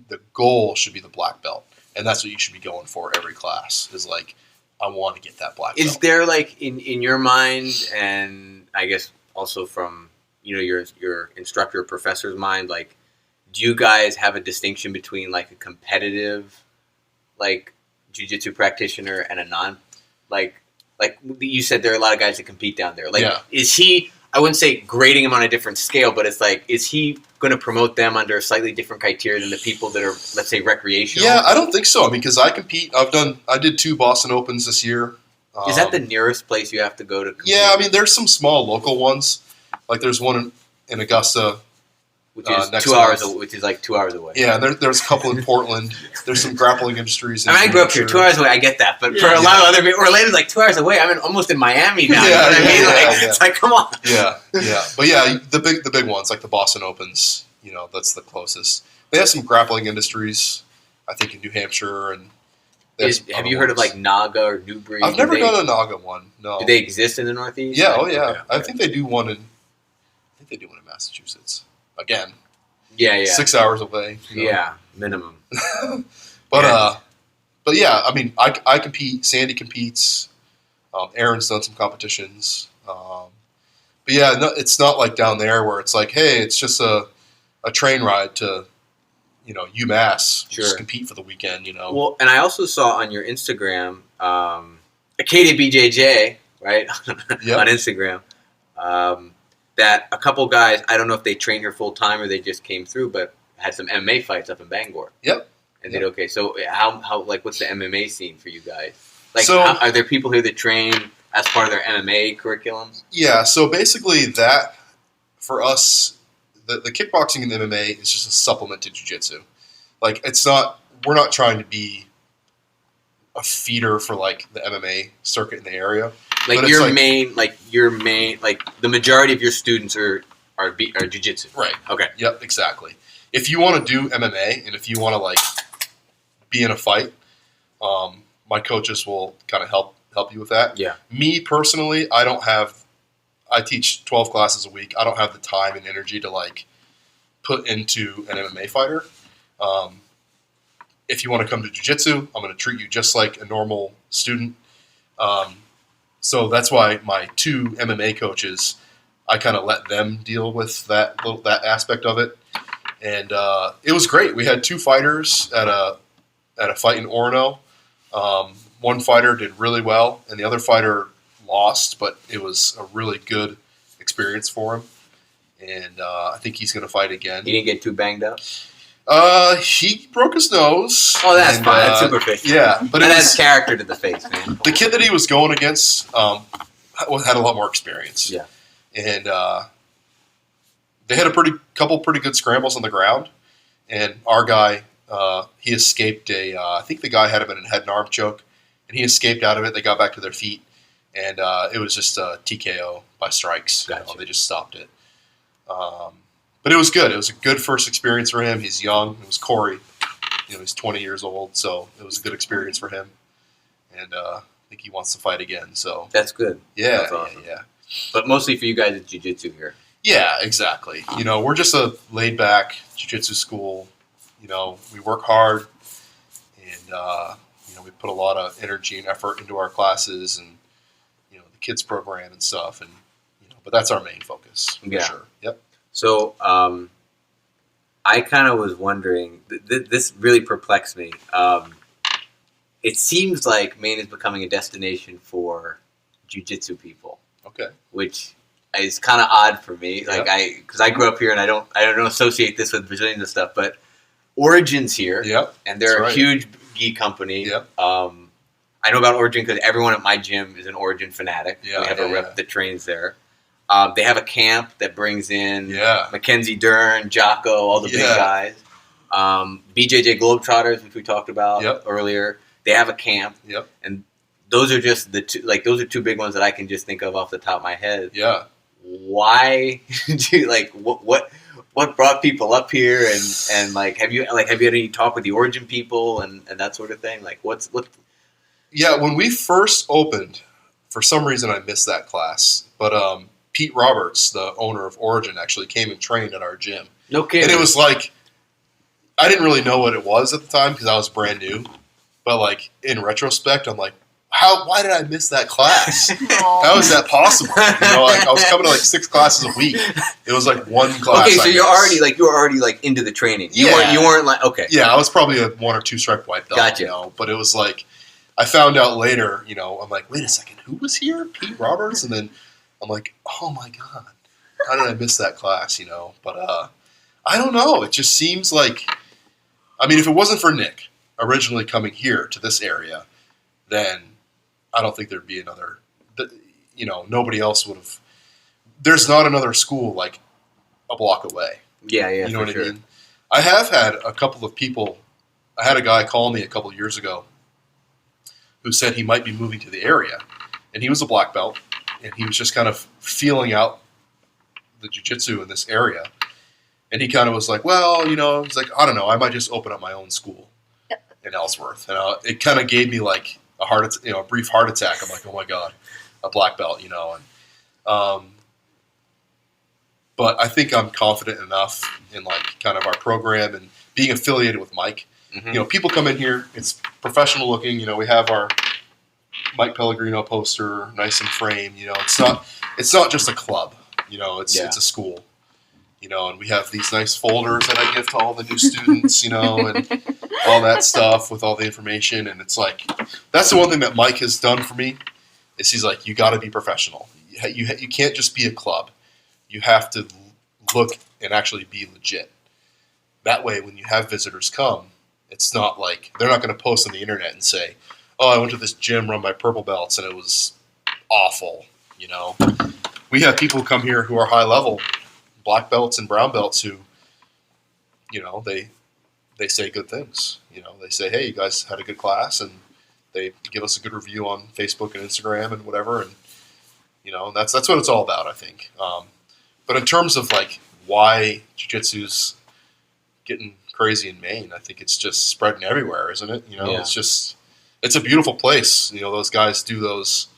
the goal should be the black belt, and that's what you should be going for every class. Is like, I want to get that black belt. Is there like in your mind, and I guess also from your instructor or professor's mind, like, do you guys have a distinction between like a competitive, like, jiu-jitsu practitioner and a non, like you said, there are a lot of guys that compete down there. Like, is he? I wouldn't say grading him on a different scale, but it's like, is he going to promote them under a slightly different criteria than the people that are, let's say, recreational? Yeah, I don't think so. I mean, because I compete. I did 2 Boston Opens this year. Is that the nearest place you have to go to compete? Yeah, I mean, there's some small local ones. Like, there's one in Augusta, which is next 2 hours, month. which is like 2 hours away. Yeah, there's a couple in Portland. There's some grappling industries. I mean, I grew up here, 2 hours away. I get that, but for a lot of other people, Orlando's like 2 hours away. I'm almost in Miami now. You know what I mean? It's like, come on. Yeah. But yeah, the big ones like the Boston Opens. That's the closest. They have some grappling industries, I think, in New Hampshire, and have you heard of like Naga or Newbury? I've never done a Naga one. No. Do they exist in the Northeast? Yeah. Oh yeah. Okay. I think they do one in Massachusetts. Again. Yeah. 6 hours away. Yeah, minimum. But yeah, I mean, I compete. Sandy competes. Aaron's done some competitions. But yeah, no, it's not like down there where it's like, hey, it's just a train ride to, UMass. Sure. Just compete for the weekend. Well, and I also saw on your Instagram, Acadia BJJ, right, on Instagram, that a couple guys, I don't know if they train here full time or they just came through, but had some MMA fights up in Bangor. Yep. And did okay. So how like, what's the MMA scene for you guys? Like, so, are there people here that train as part of their MMA curriculums? Yeah. So basically, that for us, the kickboxing and the MMA is just a supplement to jiu-jitsu. Like, we're not trying to be a feeder for like the MMA circuit in the area. Like the majority of your students are jiu-jitsu. Right. Okay. Yep, exactly. If you want to do MMA and if you want to like be in a fight, my coaches will kind of help you with that. Yeah. Me personally, I teach 12 classes a week. I don't have the time and energy to like put into an MMA fighter. If you want to come to jiu-jitsu, I'm going to treat you just like a normal student. So that's why my 2 MMA coaches, I kind of let them deal with that aspect of it. And it was great. We had 2 fighters at a fight in Orono. One fighter did really well, and the other fighter lost, but it was a really good experience for him. And I think he's going to fight again. He didn't get too banged up? He broke his nose. Oh, that's fine. That's superficial. Yeah. But that adds character to the face, man. The kid that he was going against had a lot more experience. Yeah. And they had couple pretty good scrambles on the ground. And our guy, he escaped I think the guy had him in a head and arm choke. And he escaped out of it. They got back to their feet. And it was just a TKO by strikes. Gotcha. They just stopped it. But it was good. It was a good first experience for him. He's young. It was Corey. He's 20 years old, so it was a good experience for him. And I think he wants to fight again. So that's good. Yeah, that's awesome. Yeah. But mostly for you guys, it's jiu-jitsu here. Yeah, exactly. We're just a laid-back jiu-jitsu school. We work hard, and we put a lot of energy and effort into our classes and the kids program and stuff. And but that's our main focus. For sure. Yep. So, I kind of was wondering, this really perplexed me. It seems like Maine is becoming a destination for jiu-jitsu people. Okay. Which is kind of odd for me. Like, because I grew up here and I don't associate this with Brazilians and stuff, but Origin's here. Yep. And they're a huge gi company. Yep. I know about Origin because everyone at my gym is an Origin fanatic. Yeah, we have a rep that trains there. They have a camp that brings in Mackenzie Dern, Jocko, all the big guys. BJJ Globetrotters, which we talked about earlier. They have a camp. Yep. And those are just those are 2 big ones that I can just think of off the top of my head. Yeah. Why what brought people up here and have you had any talk with the Origin people and that sort of thing? Like what? Yeah, when we first opened, for some reason I missed that class, but Pete Roberts, the owner of Origin, actually came and trained at our gym. No kidding. And it was like, I didn't really know what it was at the time because I was brand new. But like in retrospect, I'm like, why did I miss that class? Oh. How is that possible? Like I was coming to like 6 classes a week. It was like one class. Okay, so you were already like into the training. You weren't like okay. Yeah, I was probably a 1 or 2 stripe white belt. Gotcha. But it was like I found out later. I'm like, wait a second, who was here? Pete Roberts, and then I'm like, oh my god, how did I miss that class? But I don't know. It just seems like, I mean, if it wasn't for Nick originally coming here to this area, then I don't think there'd be another. Nobody else would have. There's not another school like a block away. Yeah, You know what I mean? I have had a couple of people. I had a guy call me a couple of years ago who said he might be moving to the area, and he was a black belt, and he was just kind of feeling out the jiu-jitsu in this area, and he kind of was like, well, he's like, I don't know, I might just open up my own school in Ellsworth, and it kind of gave me like a brief heart attack. I'm like, oh my god, a black belt, but I think I'm confident enough in like kind of our program and being affiliated with Mike. Mm-hmm. People come in here, it's professional looking. We have our Mike Pellegrino poster, nice and framed. It's not just a club. It's a school. And we have these nice folders that I give to all the new students. And all that stuff with all the information. And it's like that's the one thing that Mike has done for me is he's like, you got to be professional. You can't just be a club. You have to look and actually be legit. That way, when you have visitors come, it's not like they're not going to post on the internet and say, oh, I went to this gym run by purple belts and it was awful. We have people come here who are high level, black belts and brown belts who, they say good things. They say, hey, you guys had a good class, and they give us a good review on Facebook and Instagram and whatever. And, that's what it's all about, I think. But in terms of like why jiu-jitsu's getting crazy in Maine, I think it's just spreading everywhere, isn't it? Yeah. It's a beautiful place. Those guys do those,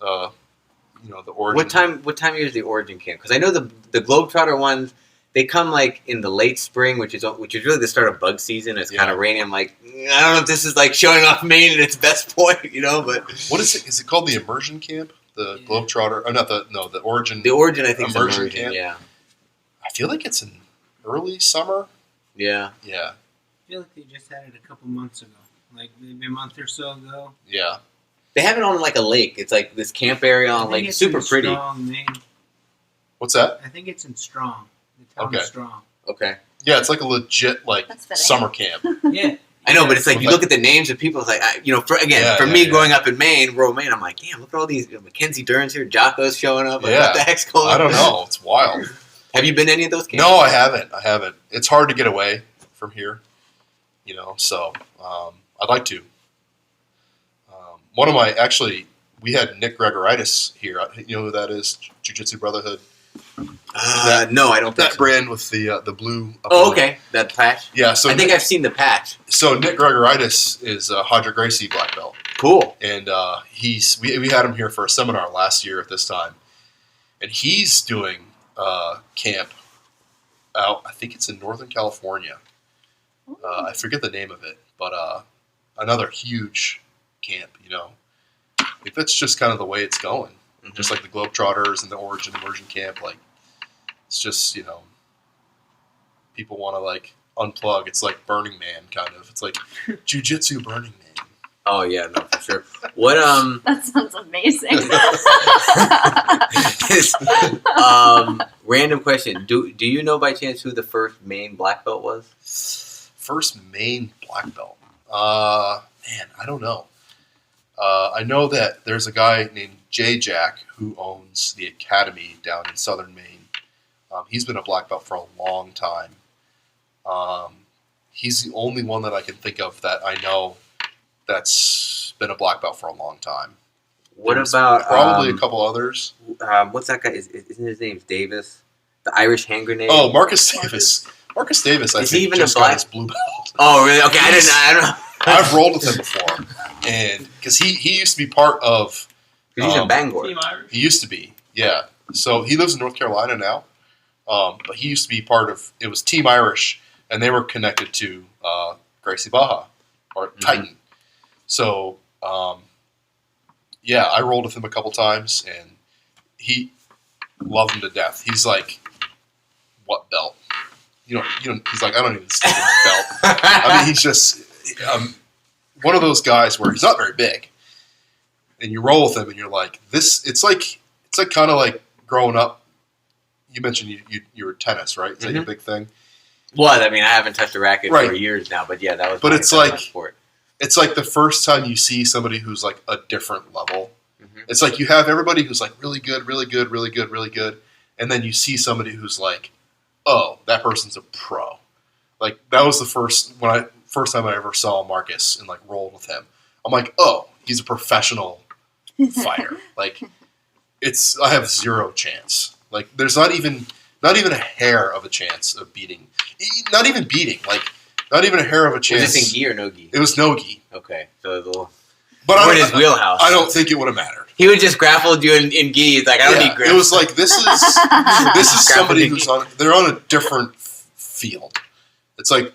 the origin. What time is the origin camp? Because I know the Globetrotter ones, they come like in the late spring, which is really the start of bug season. It's kind of rainy. I'm like, I don't know if this is like showing off Maine at its best point, but what is it? Is it called the immersion camp? The Globetrotter? Oh, the origin. The origin, I think, immersion is camp. Yeah. I feel like it's in early summer. Yeah. Yeah. I feel like they just had it a couple months ago, like maybe a month or so ago. Yeah. They have it on like a lake. It's like this camp area on like super pretty. Strong, Maine. What's that? I think it's in Strong. The town Okay. is Strong. Okay. Yeah, it's like a legit summer camp. Yeah. I know, but it's like you look at the names of people. It's like for me growing up in Maine, rural Maine, I'm like, damn, look at all these Mackenzie Dern's here, Jocko's showing up. Like, what the heck's going on? I don't know. It's wild. Have you been to any of those camps? No, I haven't. It's hard to get away from here, so I'd like to. We had Nick Gregoritis here. You know who that is? Jiu-Jitsu Brotherhood. No, I don't think That so. brand with the blue. Oh, okay. That patch? Yeah, so I think I've seen the patch. So Nick Gregoritis is a Hadra Gracie black belt. Cool. And we had him here for a seminar last year at this time. And he's doing camp out, I think it's in Northern California. I forget the name of it, but another huge camp, I think that's just kind of the way it's going. Mm-hmm. Just like the Globetrotters and the Origin Immersion Camp, like it's just, people want to like unplug. It's like Burning Man kind of. It's like Jiu-Jitsu Burning Man. Oh yeah, no, for sure. What That sounds amazing. Random question. Do you know by chance who the first Maine black belt was? First Maine black belt? Man, I don't know. I know that there's a guy named Jay Jack who owns the Academy down in southern Maine. He's been a black belt for a long time. He's the only one that I can think of that I know that's been a black belt for a long time. What about probably a couple others? What's that guy? Isn't his name Davis? The Irish hand grenade. Oh, Marcus Davis. Marcus Davis. I think even just a black? got his blue belt. Oh, really? Okay, I don't know. I've rolled with him before, and because he used to be part of. Because he's in Bangor. Team Irish. He used to be, yeah. So he lives in North Carolina now, but he used to be part of. It was Team Irish, and they were connected to Gracie Baja or Titan. So yeah, I rolled with him a couple times, and he loved him to death. He's like, what belt? He's like, I don't even stick a belt. I mean, he's just one of those guys where he's not very big, and you roll with him, and you're like, this. It's like kind of like growing up. You mentioned you were tennis, right? Is that your big thing? Well, I mean, I haven't touched a racket for years now, but yeah, that was. But it's like sport. It's like the first time you see somebody who's like a different level. Mm-hmm. It's like you have everybody who's like really good, really good, really good, really good, and then you see somebody who's like, oh, that person's a pro. Like that was the first time I ever saw Marcus and like rolled with him. I'm like, oh, he's a professional fighter. Like I have zero chance. Like there's not even a hair of a chance of beating. Not even beating. Like not even a hair of a chance. Was this in gi or no gi? It was no gi. Okay, so but in his wheelhouse. I don't think it would have mattered. He would just grapple you in gi. He's like, I don't need grip. It was like this is somebody who's they're on a different field. It's like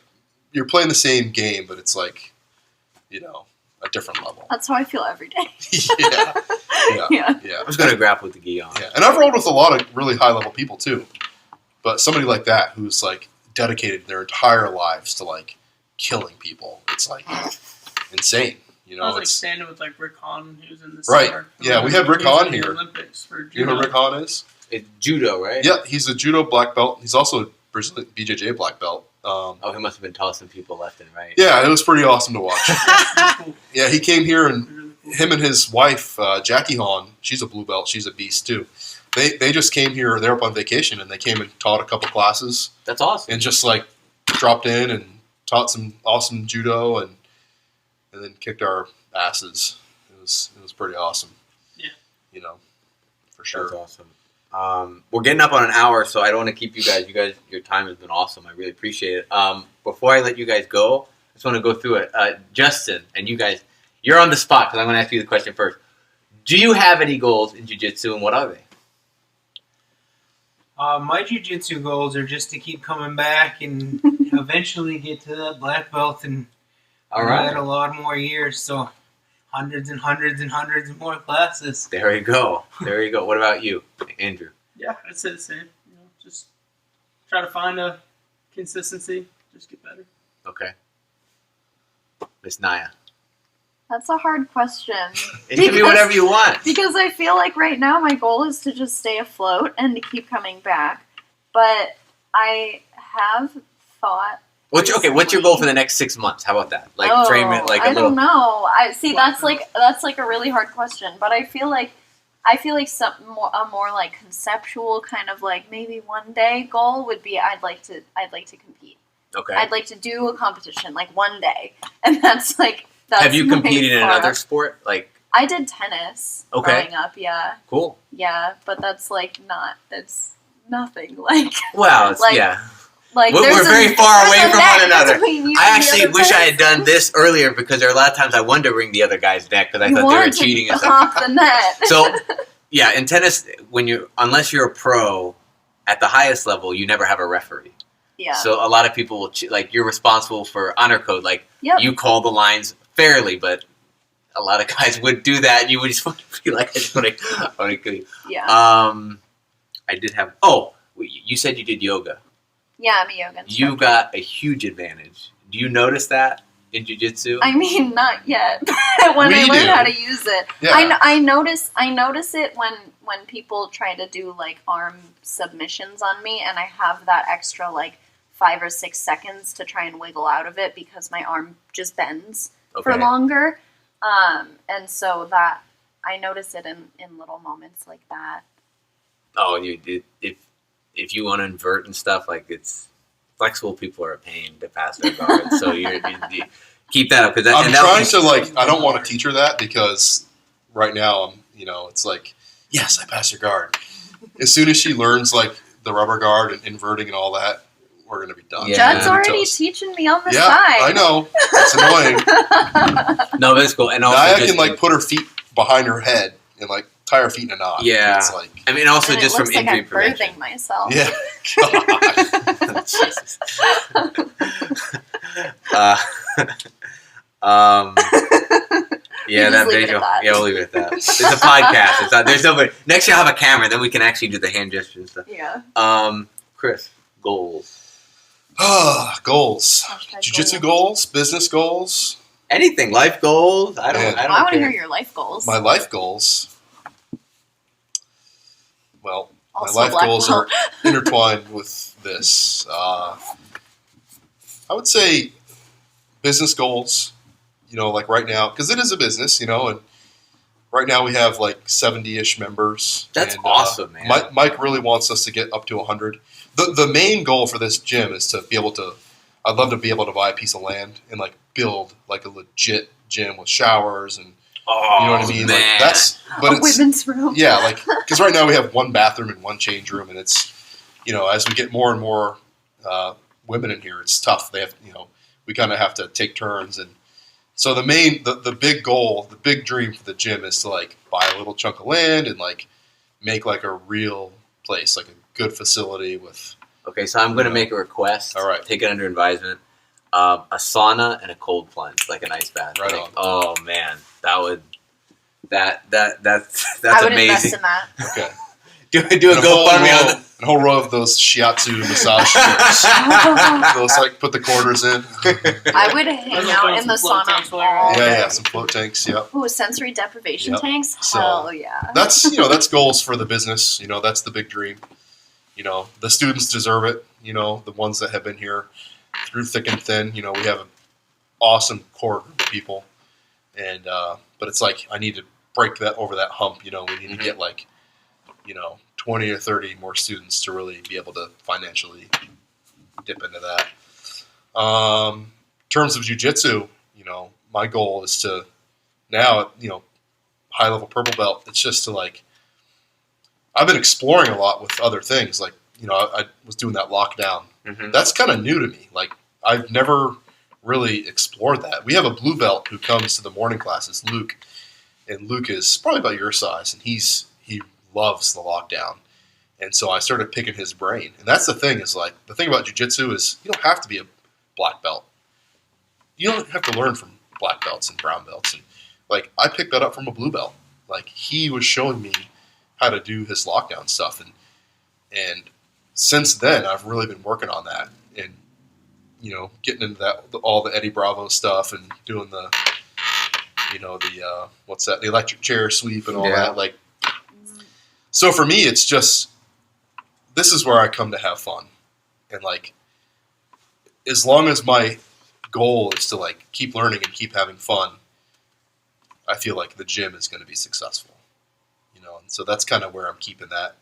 you're playing the same game, but it's like, a different level. That's how I feel every day. Yeah. I was going to grapple with the gi on. Yeah, and I've rolled with a lot of really high level people too, but somebody like that who's like dedicated their entire lives to like killing people, it's like insane. I was like standing with like Rick Hahn, who was in the right. summer. Yeah, we had Rick Hahn here. Olympics for judo. You know who Rick Hahn is? It's judo, right? Yeah, he's a judo black belt. He's also a Brazilian BJJ black belt. He must have been tossing people left and right. Yeah, it was pretty awesome to watch. Cool. Yeah, he came here, and Really cool. him and his wife, Jackie Hahn, she's a blue belt. She's a beast too. They just came here. They're up on vacation, and they came and taught a couple classes. That's awesome. And just like dropped in and taught some awesome judo, and then kicked our asses. It was pretty awesome. Yeah. For sure. That's awesome. We're getting up on an hour, so I don't want to keep you guys. Your time has been awesome. I really appreciate it. Before I let you guys go, I just want to go through it. Justin, and you guys, you're on the spot because I'm going to ask you the question first. Do you have any goals in jiu-jitsu, and what are they? My jiu-jitsu goals are just to keep coming back and eventually get to that black belt and add a lot more years. So hundreds and hundreds and hundreds of more classes. There you go. What about you, Andrew? Yeah, I'd say the same. Just try to find a consistency, just get better. Okay. Miss Naya. That's a hard question. It can be whatever you want. Because I feel like right now my goal is to just stay afloat and to keep coming back. But I have thought. What's your goal for the next 6 months? How about that? Like frame it like a little. I don't know. That's like a really hard question. But I feel like a more like conceptual kind of like maybe one day goal would be I'd like to compete. Okay. I'd like to do a competition like one day, and that's like. Have you competed in another sport? Like I did tennis growing up. Yeah. Cool. Yeah, but that's that's nothing. Like. Well, like, yeah. Like we're very far away from one another. I actually wish I had done this earlier because there are a lot of times I wanted to wring the other guy's neck because I thought they were cheating and stuff. Off the net. So, yeah, in tennis, unless you're a pro at the highest level, you never have a referee. Yeah. So a lot of people will you're responsible for honor code. Like you call the lines fairly, but a lot of guys would do that. And you would just want to be like, I just want to kill you. Yeah. I did have. Oh, you said you did yoga. Yeah, I'm a yoga instructor. You got a huge advantage. Do you notice that in jiu-jitsu? I mean, not yet. When I learn how to use it, yeah. I notice it when people try to do like arm submissions on me, and I have that extra like 5 or 6 seconds to try and wiggle out of it because my arm just bends for longer, and so that I notice it in little moments like that. Oh, if you want to invert and stuff, like it's flexible people are a pain to pass their guard. So you keep that up. I'm trying to I don't want to teach her that because right now it's like, yes, I pass your guard. As soon as she learns like the rubber guard and inverting and all that, we're going to be done. Yeah. Judd's already teaching me on the side. I know. It's annoying. No, but it's cool. And also Naya can like put her feet behind her head and like tie her feet in a knot. Yeah. It's like, I mean, also just from injury I'm prevention. birthing myself. Yeah. God. Yeah. Yeah, just that leave it visual. at that. Yeah, we'll leave it at that. It's a podcast. It's not, there's nobody. Next year I'll have a camera, then we can actually do the hand gestures and stuff. Yeah. Chris, goals. Goals. Hashtag Jiu-Jitsu goals, business goals. Anything, life goals. I don't I want to care. hear your life goals. My life goals. Well, Also my life black goals belt. are intertwined with this. I would say business goals. Like right now, because it is a business, and right now we have like 70-ish members. That's and, awesome, man. Mike really wants us to get up to 100. The main goal for this gym is to be able to. I'd love to be able to buy a piece of land and like build like a legit gym with showers and Oh, you know what I mean. man. Like but a women's room. yeah, like because right now we have one bathroom and one change room, and it's as we get more and more women in here, it's tough. They have we kind of have to take turns, and so the big goal, the big dream for the gym is to like buy a little chunk of land and like make like a real place, like a good facility with. Okay, so I'm going to make a request. All right. Take it under advisement. A sauna and a cold plunge, like an ice bath. Right Like, on. oh man, that's I would amazing. invest in that. Okay. Do a And GoFundMe on that. a whole row of those shiatsu massage chairs. Those like put the quarters in. I would hang out in the sauna all day. Yeah, some float tanks. Yep. Ooh, sensory deprivation Yep. tanks? So, Hell yeah. That's goals for the business. That's the big dream. The students deserve it. The ones that have been here through thick and thin. We have an awesome core group of people, and but it's like I need to break that over that hump. We need to get like 20 or 30 more students to really be able to financially dip into that. In terms of jiu-jitsu, my goal is to now, high level purple belt. It's just to like, I've been exploring a lot with other things. Like, I was doing that lockdown. Mhm. That's kind of new to me. Like, I've never really explored that. We have a blue belt who comes to the morning classes, Luke, and Luke is probably about your size, and he loves the lockdown. And so I started picking his brain. And that's the thing is like, the thing about jiu-jitsu is you don't have to be a black belt. You don't have to learn from black belts and brown belts. And like, I picked that up from a blue belt. Like, he was showing me how to do his lockdown stuff. And since then, I've really been working on that and, getting into that, all the Eddie Bravo stuff and doing the, the electric chair sweep and all Yeah. that. Like, so for me, it's just, this is where I come to have fun. And like, as long as my goal is to like keep learning and keep having fun, I feel like the gym is going to be successful. And so that's kind of where I'm keeping that.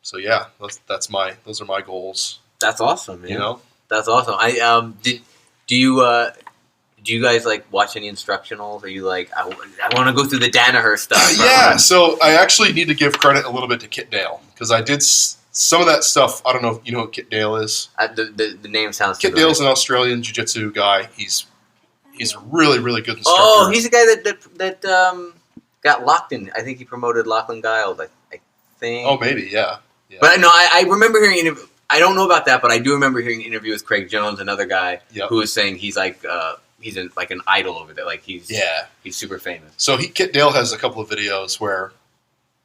So yeah, those are my goals. That's awesome, man. That's awesome. I do you guys like watch any instructionals? Are you like I want to go through the Danaher stuff? Yeah. So I actually need to give credit a little bit to Kit Dale because I did some of that stuff. I don't know if you know what Kit Dale is. The name sounds. Kit familiar. Dale's an Australian jiu-jitsu guy. He's a really, really good instructor. Oh, he's the guy that got locked in. I think he promoted Lachlan Giles. I think. Oh, maybe, yeah. But no, I remember hearing. I don't know about that, but I do remember hearing an interview with Craig Jones, another guy who was saying he's like he's like an idol over there. Like he's super famous. So Kit Dale has a couple of videos where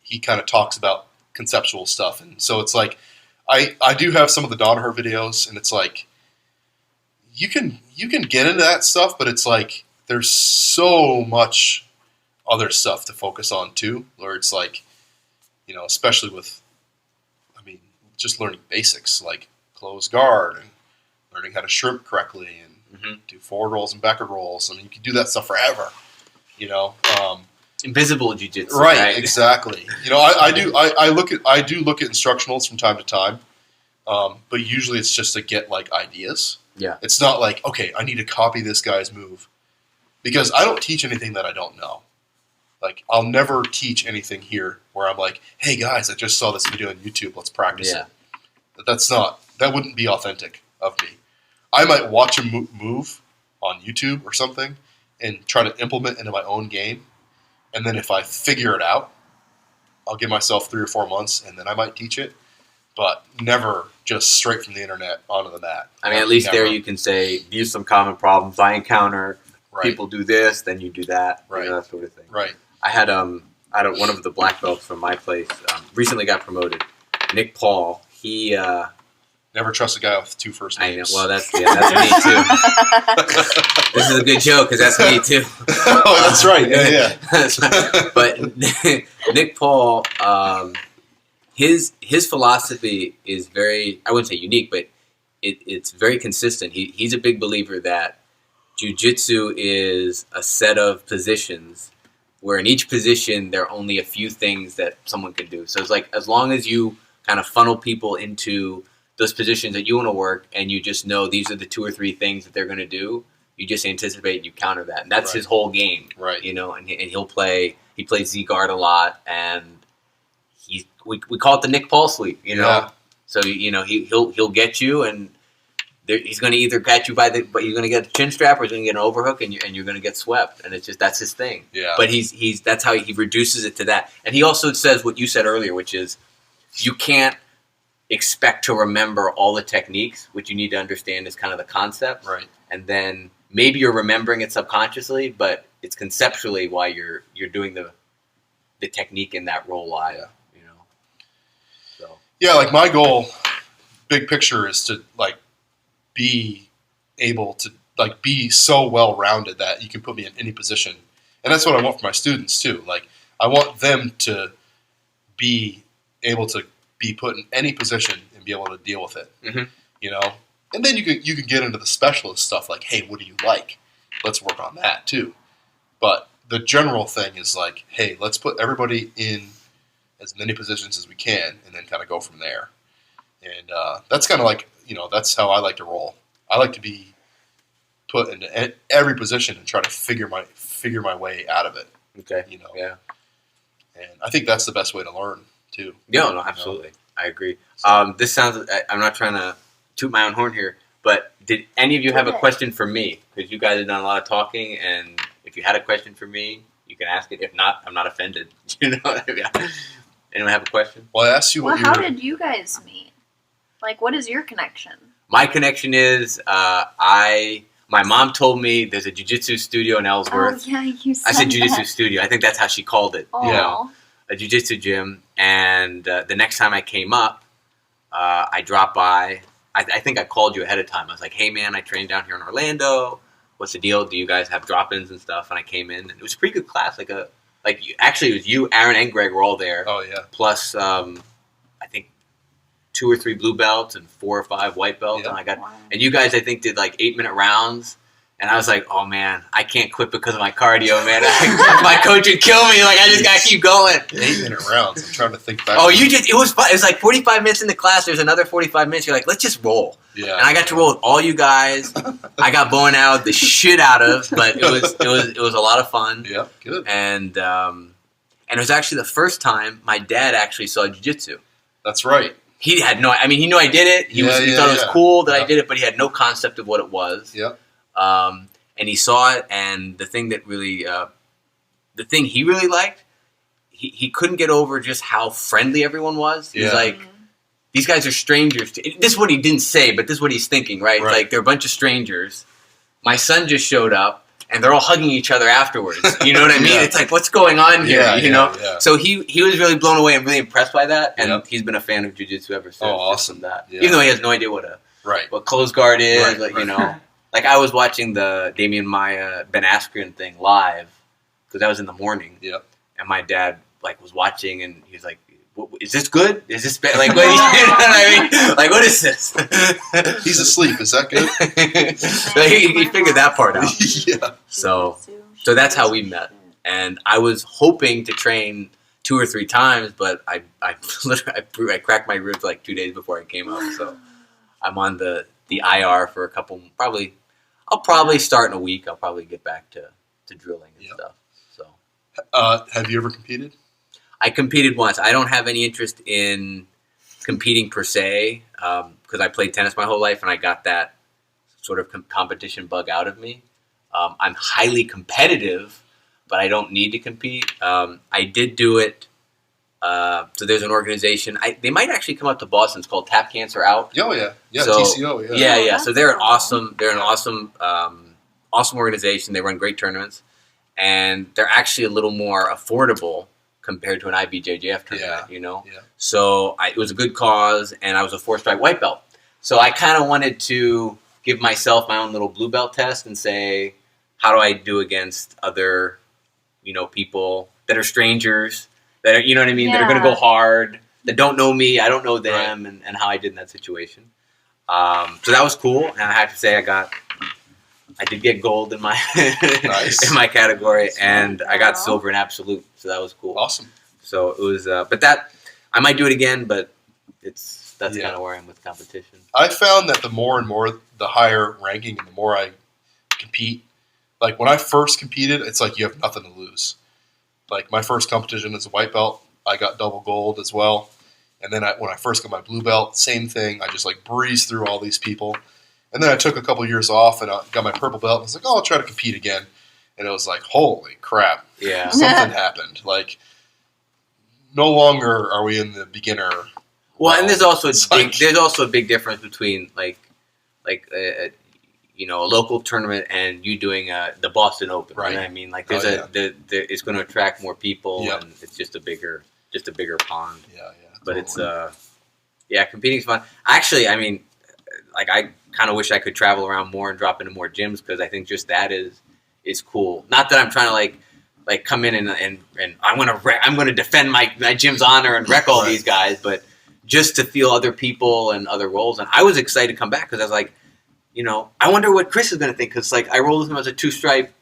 he kind of talks about conceptual stuff, and so it's like I do have some of the Danaher videos, and it's like you can get into that stuff, but it's like there's so much other stuff to focus on too, where it's like especially with just learning basics like close guard and learning how to shrimp correctly and do forward rolls and backward rolls. I mean, you can do that stuff forever. Invisible jiu-jitsu, right? Exactly. I do look at instructionals from time to time, but usually it's just to get like ideas. Yeah, it's not like okay, I need to copy this guy's move because I don't teach anything that I don't know. Like, I'll never teach anything here where I'm like, hey, guys, I just saw this video on YouTube. Let's practice it. That wouldn't be authentic of me. I might watch a move on YouTube or something and try to implement into my own game. And then if I figure it out, I'll give myself 3 or 4 months, and then I might teach it. But never just straight from the internet onto the mat. I mean, at least there you can say, use some common problems I encounter. people do this, then you do that, Right. that sort of thing. Right. I had one of the black belts from my place recently got promoted. Nick Paul. He Never trust a guy with 2 first I know. names. Well, that's me too. This is a good joke because that's me too. Oh, that's right. Yeah. But Nick Paul, his philosophy is very, I wouldn't say unique, but it's very consistent. He's a big believer that Jiu-Jitsu is a set of positions where in each position there are only a few things that someone can do. So it's like as long as you kind of funnel people into those positions that you want to work and you just know these are the 2 or 3 things that they're going to do, you just anticipate and you counter that. And that's his whole game. Right. And he plays Z-guard a lot, and we call it the Nick Paul sweep, Yeah. So he'll get you, and he's going to either catch you but you're going to get a chin strap, or he's going to get an overhook, and you're going to get swept, and it's just that's his thing. Yeah. But that's how he reduces it to that, and he also says what you said earlier, which is you can't expect to remember all the techniques. What you need to understand is kind of the concept, Right. and then maybe you're remembering it subconsciously, but it's conceptually why you're doing the technique in that role live. Yeah. So Yeah, like my goal, big picture, is to like be able to like be so well rounded that you can put me in any position, and that's what I want for my students too. Like I want them to be able to be put in any position and be able to deal with it. Mhm. And then you can get into the specialist stuff like, hey, what do you like? Let's work on that too. But the general thing is like, hey, let's put everybody in as many positions as we can, and then kind of go from there. And that's kind of like, that's how I like to roll. I like to be put into every position and try to figure my way out of it. okay, Yeah. And I think that's the best way to learn too. no, absolutely, I agree. This sounds. I'm not trying to toot my own horn here, but did any of you have a question for me? Because you guys have done a lot of talking, and if you had a question for me, you can ask it. If not, I'm not offended. Anyone have a question? Well, I asked you Well, what how did you guys meet? Like, what is your connection? My connection is my mom told me there's a jiu-jitsu studio in Ellsworth. Oh, yeah, you said I said jiu-jitsu that. studio. I think that's how she called it. Oh. A jiu-jitsu gym. And the next time I came up, I dropped by. I think I called you ahead of time. I was like, hey, man, I trained down here in Orlando. What's the deal? Do you guys have drop-ins and stuff? And I came in. And it was a pretty good class. Actually, it was you, Aaron, and Greg were all there. Oh, yeah. Plus, I think 2 or 3 blue belts and 4 or 5 white belts. Yeah. And you guys, I think, did like 8-minute rounds. And I was like, oh, man, I can't quit because of my cardio, man. My coach would kill me. Like, I just got to keep going. 8-minute rounds. I'm trying to think back. Oh, it was fun. It was like 45 minutes in the class. There's another 45 minutes. You're like, let's just roll. Yeah. And I got to roll with all you guys. I got blown out the shit out of, but it was a lot of fun. Yeah, good. And it was actually the first time my dad actually saw jiu-jitsu. That's right. He knew I did it. He thought it was cool that I did it, but he had no concept of what it was. Yeah. And he saw it, and the thing that really, the thing he really liked, he couldn't get over just how friendly everyone was. He's Yeah. like, these guys are strangers. This is what he didn't say, but this is what he's thinking, right? Right. Like, they're a bunch of strangers. My son just showed up, and they're all hugging each other afterwards. You know what I mean? Yeah. It's like, what's going on here? Yeah, you know? yeah. So he was really blown away and really impressed by that, and Yeah. he's been a fan of jiu-jitsu ever since. Oh, awesome. From that. Yeah. Even though he has no idea what closed guard is, Right, like, right. you know. Like, I was watching the Damian Maya Ben Askren thing live, because that was in the morning. Yep. And my dad, was watching, and he was like, is this good? Is this bad? Like, what, you know what I mean? Like, what is this? He's asleep. Is that good? So he figured that part out. Yeah. So that's how we met. And I was hoping to train 2 or 3 times, but I literally I cracked my ribs like 2 days before I came up. So I'm on the IR for a couple. I'll probably start in a week. I'll probably get back to drilling and stuff. So Have you ever competed? I competed once. I don't have any interest in competing per se because I played tennis my whole life and I got that sort of competition bug out of me. I'm highly competitive, but I don't need to compete. I did do it. So there's an organization. They might actually come up to Boston. It's called Tap Cancer Out. Oh, yeah. Yeah, So- TCO, yeah. Yeah. Oh, So that's they're an cool. awesome. They're an awesome awesome organization. They run great tournaments, and they're actually a little more affordable compared to an IBJJF tournament. Yeah. So it was a good cause, and I was a 4-stripe white belt. So I kind of wanted to give myself my own little blue belt test and say, how do I do against other, people that are strangers, that are, that are going to go hard, that don't know me, I don't know them, and how I did in that situation. So that was cool, and I have to say I did get gold in my in my category, and I got silver in absolute, so that was cool. Awesome. So it was, but that I might do it again, but that's kind of where I am with competition. I found that the more and more, the higher ranking, and the more I compete. Like when I first competed, it's like you have nothing to lose. Like my first competition as a white belt, I got double gold as well. And then when I first got my blue belt, same thing. I just like breezed through all these people. And then I took a couple years off and I got my purple belt. And I was like, I'll try to compete again. And it was like, holy crap. Yeah. Something happened. Like no longer are we in the beginner. Well, and there's also a big difference between a local tournament and you doing the Boston Open. Right. You know what I mean? Like it's going to attract more people, and it's just a bigger pond. Yeah. But totally. It's competing's fun. Actually, I mean, like I kind of wish I could travel around more and drop into more gyms, because I think just that is cool. Not that I'm trying to like come in and I'm gonna defend my gym's honor and wreck all these guys, but just to feel other people and other roles. And I was excited to come back because I was like, I wonder what Kris is going to think, because like I rolled with him as a 2-stripe,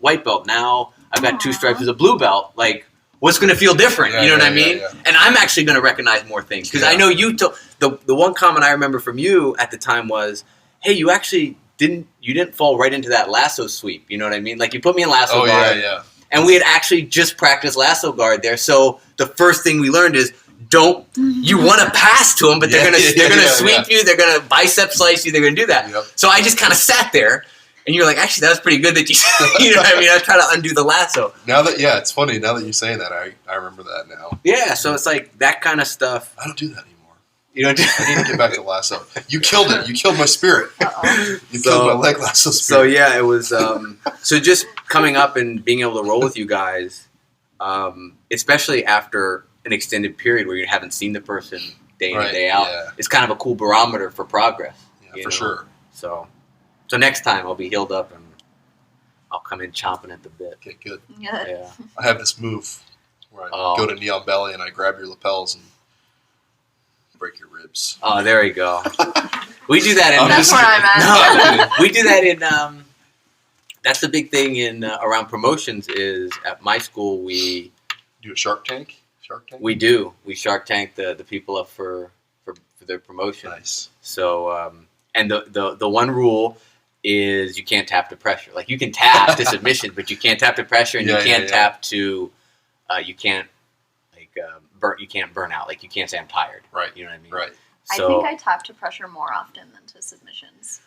white belt. Now I've got 2 stripes as a blue belt. Like, what's going to feel different? You know what I mean? Yeah. And I'm actually going to recognize more things, because I know you the one comment I remember from you at the time was, hey, you actually didn't fall right into that lasso sweep. You know what I mean? Like you put me in lasso guard. Yeah. And we had actually just practiced lasso guard there. So the first thing we learned is, you want to pass to them, but they're gonna sweep you, they're gonna bicep slice you, they're gonna do that. Yep. So I just kind of sat there, and you're like, actually, that was pretty good that you know what I mean? I was trying to undo the lasso. Now that it's funny. Now that you're saying that, I remember that now. Yeah, so it's like that kind of stuff. I don't do that anymore. You don't do. I need to get back to lasso. You killed it. You killed my spirit. You killed my leg lasso spirit. So yeah, it was. So just coming up and being able to roll with you guys, especially after an extended period where you haven't seen the person day in and day out, it's kind of a cool barometer for progress. Yeah, for sure. So next time I'll be healed up and I'll come in chomping at the bit. Okay, good. Yeah. I have this move where I go to knee on belly and I grab your lapels and break your ribs. Oh, there we go. We do that in. That's where I'm at. No, we do that in. That's the big thing in around promotions. Is at my school we do a Shark Tank. We do. We Shark Tank the people up for their promotion. Nice. So and the one rule is you can't tap to pressure. Like you can tap to submission, but you can't tap to pressure, and you can't tap to you can't you can't burn out. Like you can't say I'm tired. Right. You know what I mean? Right. So, I think I tap to pressure more often than to submissions.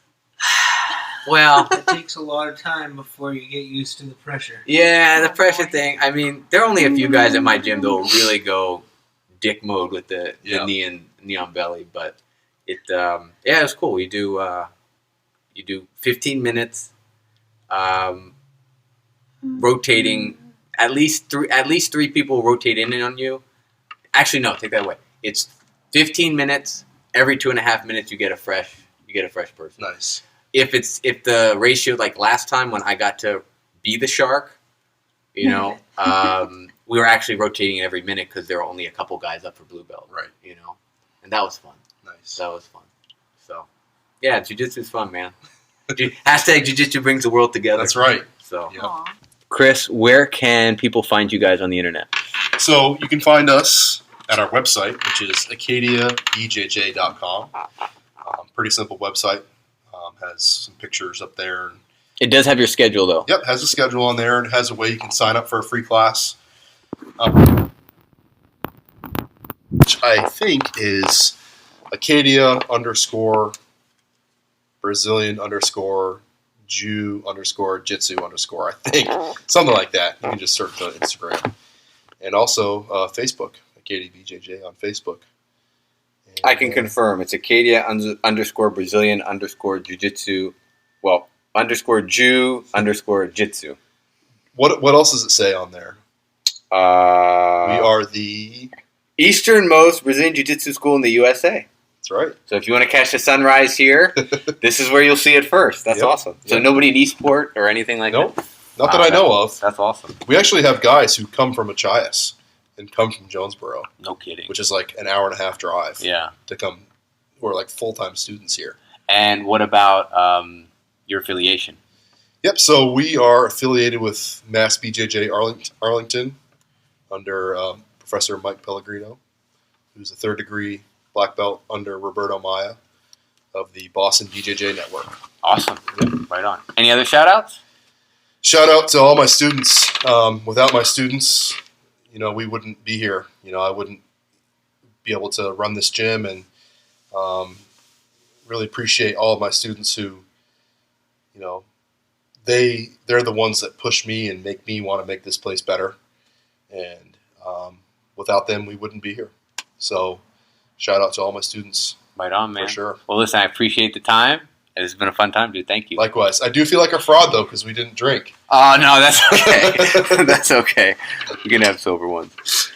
Well, it takes a lot of time before you get used to the pressure. Yeah, the pressure thing. I mean, there are only a few guys at my gym that will really go dick mode with the knee on belly, but it was cool. You do 15 minutes, rotating. At least three people rotate in on you. Actually, no, take that away. It's 15 minutes. Every 2.5 minutes, you get a fresh person. Nice. If the ratio, like last time when I got to be the shark, we were actually rotating every minute because there were only a couple guys up for blue belt. Right. And that was fun. Nice. That was fun. So, yeah, jiu-jitsu is fun, man. Hashtag jiu-jitsu brings the world together. That's right. So, yep. Kris, where can people find you guys on the internet? So you can find us at our website, which is acadiabjj.com. Pretty simple website. Has some pictures up there. It does have your schedule, though. Yep, has a schedule on there, and it has a way you can sign up for a free class, which I think is Acadia_Brazilian_Jew_Jitsu_. I think something like that. You can just search on Instagram, and also Facebook, Acadia BJJ on Facebook. I can confirm it's Acadia_Brazilian_Jiu-Jitsu. Well, _Ju_Jitsu. What else does it say on there? We are the easternmost Brazilian Jiu-Jitsu school in the USA. That's right. So if you want to catch the sunrise here, this is where you'll see it first. That's awesome. So nobody in Eastport or anything like that? Not that I know of. That's awesome. We actually have guys who come from Machias and come from Jonesboro. No kidding. Which is like an hour and a half drive. Yeah. To come, who are like full-time students here. And what about your affiliation? Yep. So we are affiliated with Mass BJJ Arlington under Professor Mike Pellegrino, who's a third-degree black belt under Roberto Maya of the Boston BJJ Network. Awesome. Yep. Right on. Any other shout-outs? Shout out to all my students. Without my students, we wouldn't be here. I wouldn't be able to run this gym, and really appreciate all of my students who, they're the ones that push me and make me want to make this place better. And without them, we wouldn't be here. So shout out to all my students. Right on, man. For sure. Well, listen, I appreciate the time. It's been a fun time, dude. Thank you. Likewise. I do feel like a fraud, though, because we didn't drink. Oh, no, that's okay. That's okay. We can have sober ones.